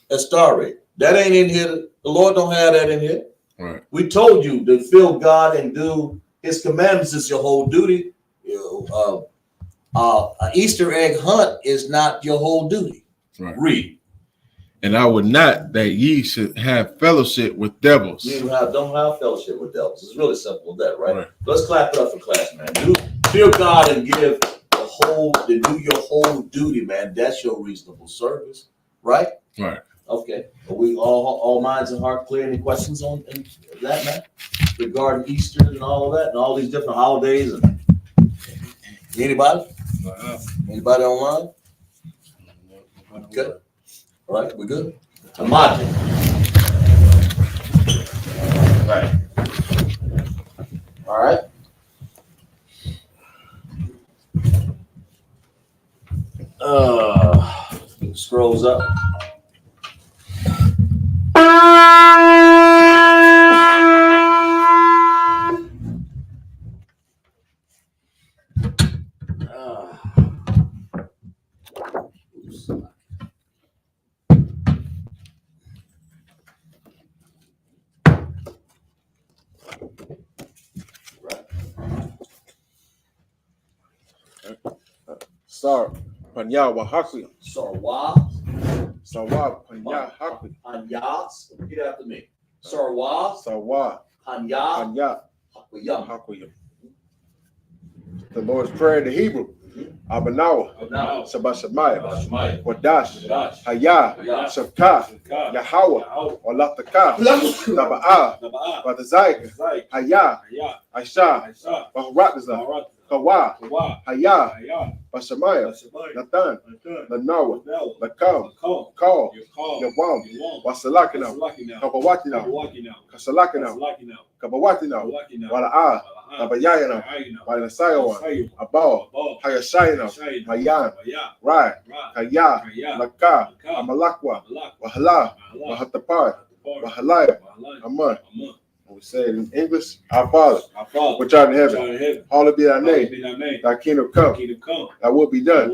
That's Starry. That ain't in here. The Lord don't have that in here. Right. We told you to fear God and do His commandments is your whole duty. An Easter egg hunt is not your whole duty. Right. Read. And I would not that ye should have fellowship with devils. You don't have fellowship with devils. It's really simple as that, right? Let's clap it up for class, man. Fear God and give do your whole duty, man. That's your reasonable service, right? Right. Okay. Are we all minds and heart clear? Any questions on that, man? Regarding Easter and all of that and all these different holidays and anybody? Anybody online? Good. All right, we good? Amati. Right. All right. Scrolls up. Sar Panya Wahakli. Sarwa. Sawa Panya Hakli. Panyas. Repeat after me. Sarwa. Sawa Panya. Panya Hakuyam. Hakli. The Lord's Prayer in the Hebrew. Abanawa, Shabashamaya, Wadash, Haya, Shavka, Yahawa, Walataka, Naba'a, Badazaiga, Haya, Aisha, Baharatza, Kawa, Haya, Bashamaya, Nathan, Lanawa, Lakam, Call, Yawam, Wasalakina, Kabawatina, Kasalakina, Kabawatina, Wala'a, Nabayayana, Walasayawa, Abal, Hayashayana, Mayan, Rai, Kaya, Laka, Amalakwa, Wahala, Wahatapar, Wahalaya, Aman. We say it in English, our Father, which art in heaven, hallowed be thy name, thy kingdom come, thy will be done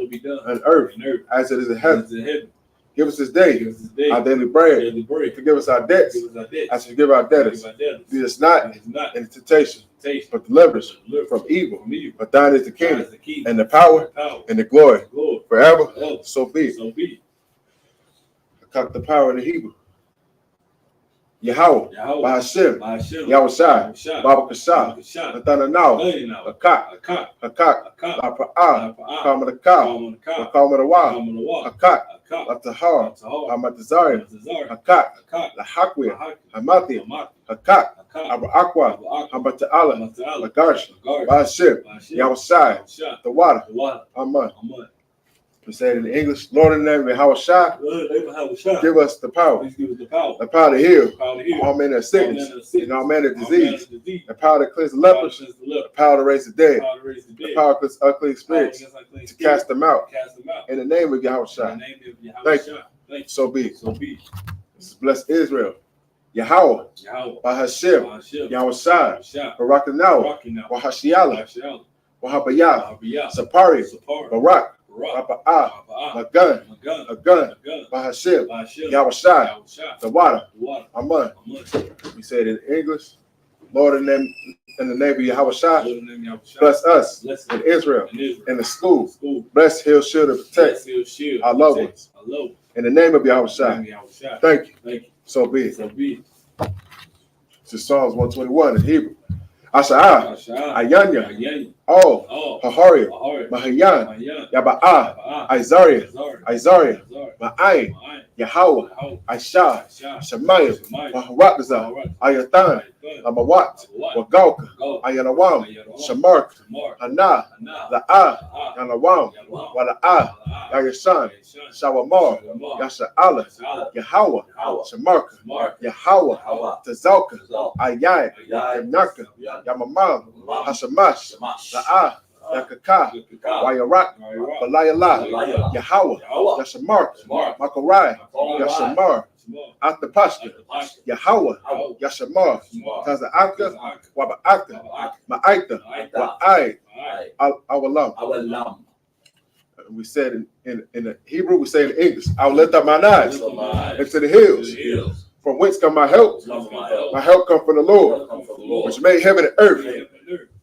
on earth as it is in heaven. Give us this day our daily bread. Forgive us our debts as we forgive our debtors. Lead us not into temptation, but deliver us from evil. But thine is the kingdom, and the power, and the glory, forever. So be it. The power in the Hebrew. Yahweh, Bahashim, Yahushai, Baba Kashah, Nathananau, Akak, Lapa'ah, Kamadakah, Kamadawah, Akak, Latahar, Hamatazarian, Akak, Lahakwia, Hamathia, Akak, Abakwa, Hamata'ala, Lagarsh, Bahashim, Yahushai, the water, Aman. We say it in English, Lord, in the name of Yahushua, give us the power to heal all manner of sickness and all manner of disease, the power to cleanse the lepers, the power to raise the dead, the power to cleanse unclean spirits, to cast them out. In the name of Yahushua. Thank you. So be it. This is blessed Israel. Yahweh, Bahashim, Yahushua, Barakanawa, Wahashiala, Wahabayah, Sapari, Barak, Rapa'ah, Magun, Agun, Bahashim, Yahushua, the water, Aman. We say it in English. Lord, in the name of Yahushua, bless us in Israel, in the school. Bless, heal, shield, and protect our loved ones. In the name of Yahushua. Thank you. So be it. This is Psalms 121 in Hebrew. Asha'ah, Ayanya, Haharia, Mahayan, Yaba'ah, Isaiah, Ma'ayin, Yahweh, Aisha, Shemayim, Maharatza, Ayatan, Amawat, Wagalka, Ayanawam, Shamark, Hana, La'ah, Yanawam, Wala'ah, Yayashan, Shawamar, Yasha'ala, Yahweh, Shamarka, Yahweh, Tazalka, Ayai, Yamnaka, Yamamam, Hashamash, La'ah, Yakaka, Wayarak, Balayala, Yahweh, Yashamark, Makarai, Yashamar, Atapashka, Yahweh, Yashamar, Taza'aka, Waba'aka, Ma'aita, Wa'ai, Awalam. We said in the Hebrew, we say in English, I will lift up mine eyes into the hills. From whence come my help? My help comes from the Lord, which made heaven and earth.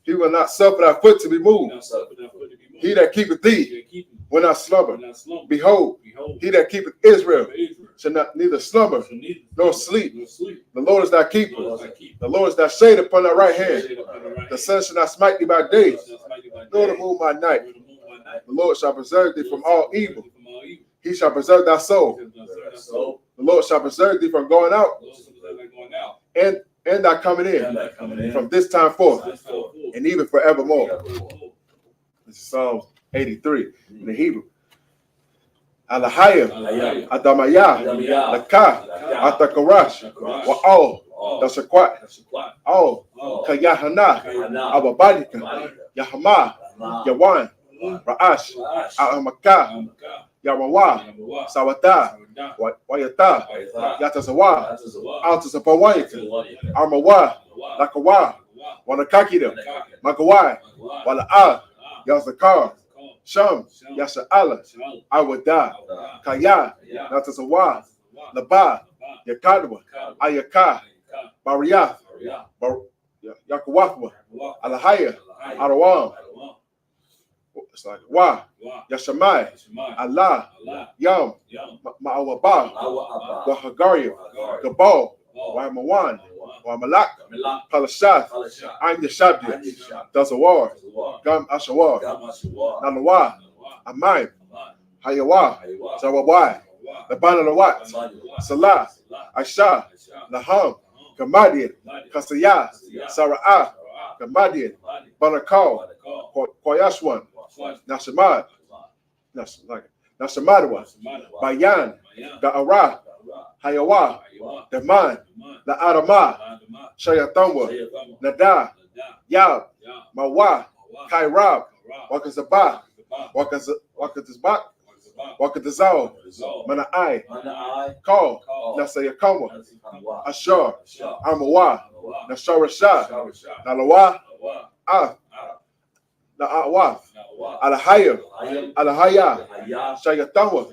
He will not suffer thy foot to be moved. He that keepeth thee will not slumber. Behold, he that keepeth Israel shall not neither slumber nor sleep. The Lord is thy keeper. The Lord is thy shade upon thy right hand. The sun shall not smite thee by day, nor the moon by night. The Lord shall preserve thee from all evil. He shall preserve thy soul. The Lord shall preserve thee from going out and thy coming in from this time forth and even forevermore. This is Psalm 83 in the Hebrew. Alahayim, Adamayah, Lakah, Atakarash, Wa'al, Dasakwat, Al, Kayahana, Ababadika, Yahama, Yawan, Ra'ash, Ahamaka, Yamawa, Sawata, Wayata, Yatazawa, Altasapawayata, Armawa, Lakawa, Wanakakida, Makawai, Wala'a, Yazakar, Sham, Yasha'ala, Awada, Kaya, Natazawa, Laba, Yakadwa, Ayaka, Bariyath, Yakawatwa, Alahaya, Arawam. It's like Wa, Yashamai, Allah, Yam, Ma'awaba, Wahagaria, Gabal, Wamawan, Wamalak, Palashath, Ain Yashabia, Dazawar, Gam Ashawar, Nanawa, Amayim, Hayawa, Zawawai, Labana Lawat, Salah, Aisha, Laham, Gamadian, Kasaya, Sara'ah, Gamadian, Banakal, Koyashwan, Nashamad, Nashamadwa, Bayan, Ga'ara, Hayawa, Daman, La'adama, Shayathamwa, Nada, Yab, Mawa, Kairab, Wakazabah, Wakazbak, Wakazal, Mana'ai, Call, Nasayakama, Ashar, Amawa, Nasharashah, Nalawa, Na'awaf, Alahaya, Alahaya, Shayathamwa,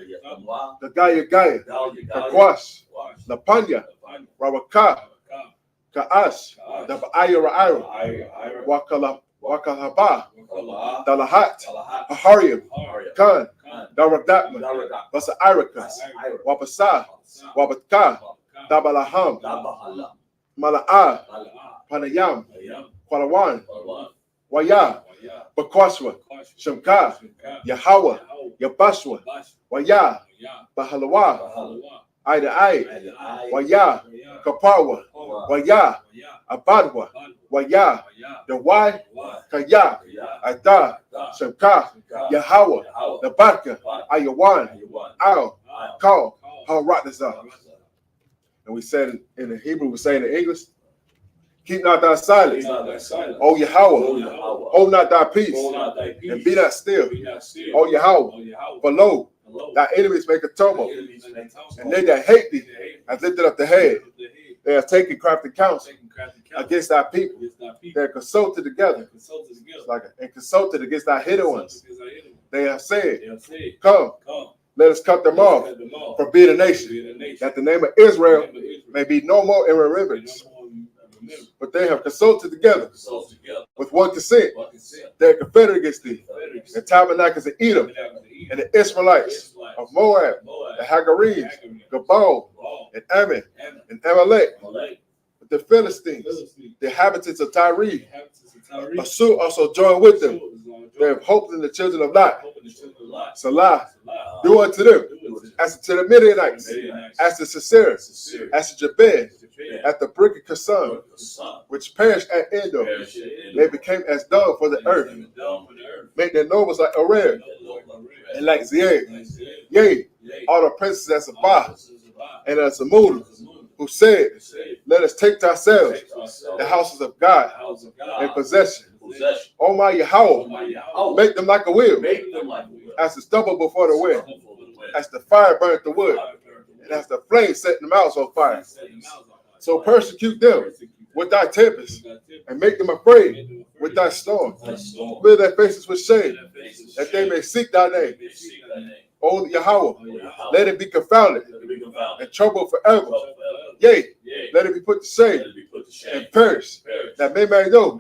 the Gaya, Kakwash, Lapanya, Rawaka, Ka'ash, the Ba'ayra, Wakalaba, Dalahat, Ahariam, Khan, Daradatman, Basairaka, Wapasa, Wabatka, Dabalaham, Mala'ah, Panayam, Kwalawan, Waya, Bakwashwa, Shamka, Yahweh, Yabashwa, Waya, Bahalawa, Ida Ai, Waya, Kapawa, Waya, Abadwa, Waya, Dawai, Kaya, Ada, Shamka, Yahweh, Nabaka, Ayawan, Al, Call, how rock this up. And we said in the Hebrew, we say in the English, keep not thy silence, O Yahweh, hold not thy peace, and be not still, O Yahweh, below, thy enemies make a tumult, and they that hate thee have lifted up the head. They have taken crafty counsel against thy people. They are consulted together, and consulted against thy hidden ones. They have said, come, let us cut them off from being a nation, that the name of Israel may be no more in remembrance. But they have consulted together with one consent. They are confederate against thee. The tabernacles of Edom and the Israelites of Moab, the Hagarenes, Gabal, and Ammon, and Amalek, with the Philistines, the inhabitants of Tyre. Asur also joined with them. They have hoped in the children of Lot. Salah, do unto them as to the Midianites, as to Sisera, as to Jabez, at the brick of Kasan, which perished at Endor. They became as dung for the earth. Made their nobles like Arab and like Ziad. Yea, all the princes at Sabbath and at Samud, who said, let us take to ourselves the houses of God in possession. O my Yahweh, make them like a wheel, as the stubble before the wind, as the fire burnt the wood, and as the flame set them out on fire. So persecute them with thy tempest, and make them afraid with thy storm. Fill their faces with shame, that they may seek thy name. O Yahweh, let it be confounded and troubled forever. Yea, let it be put to shame and perish, that men may know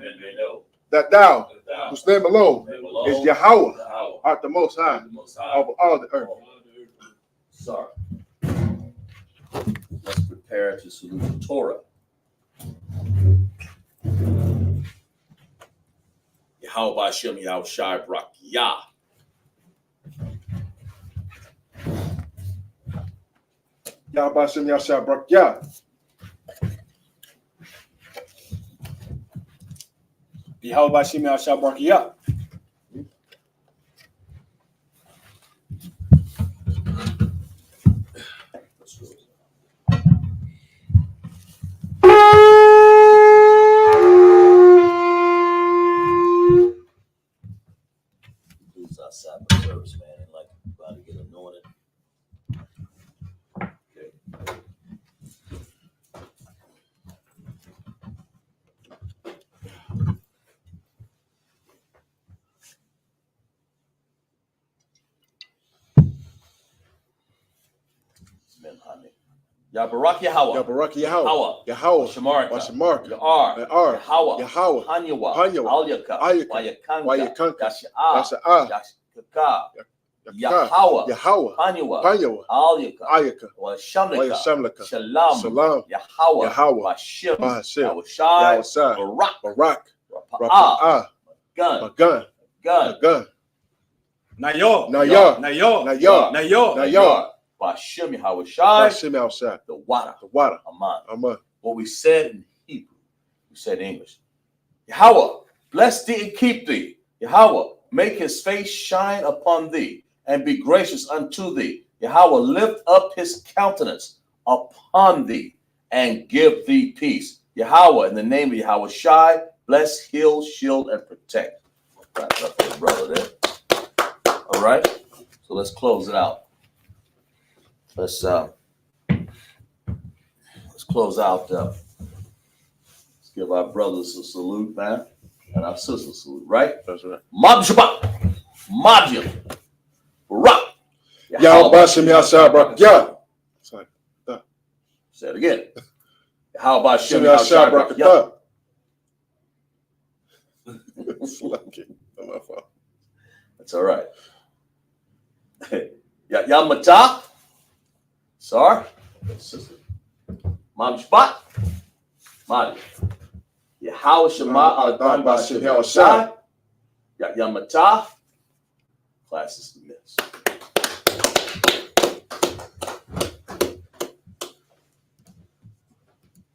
that thou, whose name alone is Yahweh, art the most high over all the earth. Sorry. Let's prepare to salute the Torah. Yahweh B'Hashem Yahweh Shai Brak Yah. Yahweh Hashem Yahshua Barak Yah. Yahweh B'Hashem Yahshua Barak Yah. This is our Sabbath service, man, and like about to get anointed. Okay. Yabarak Yahweh. Yabarak Yahweh. Yahweh. Shamarka. Washamarka. Ya'ar. Yahweh. Yahweh. Hanyawa. Alyaka. Ayaka. Wayakanka. Yasha'ah. Yasha'ah. Yahweh. Yahweh. Panyawa. Alyaka. Ayaka. Shamlika. Shalom. Shalom. Yahweh. Bashem. Yahushai. Barak. Barak. Rapa'ah. Magan. Gun. Magan. Nayo. Nayo. Nayo. Nayo. Nayo. Nayo. Bashem Yahweh Shai, Hashem outside. the water, The water. Aman. Amen. What we said in Hebrew, we said in English. Yahweh, bless thee and keep thee. Yahweh, make his face shine upon thee and be gracious unto thee. Yahweh, lift up his countenance upon thee and give thee peace. Yahweh, in the name of Yahweh Shai, bless, heal, shield, and protect. Wrap it up there, brother there. All right, so let's close it out. Let's close out. Let's give our brothers a salute, man, and our sisters a salute, right? That's right. Mab Shabbat, Majim, Barak. Yahweh Hashem outside, bro. Yeah. Sorry. Say it again. How about Hashem Shem outside, bro. Yahweh? That's all right. Yamata. Sorry. Mam Shabbat. Madi. Yahweh Shema Adon Bashem Yahweh Shai. Yamata. Class is dismissed.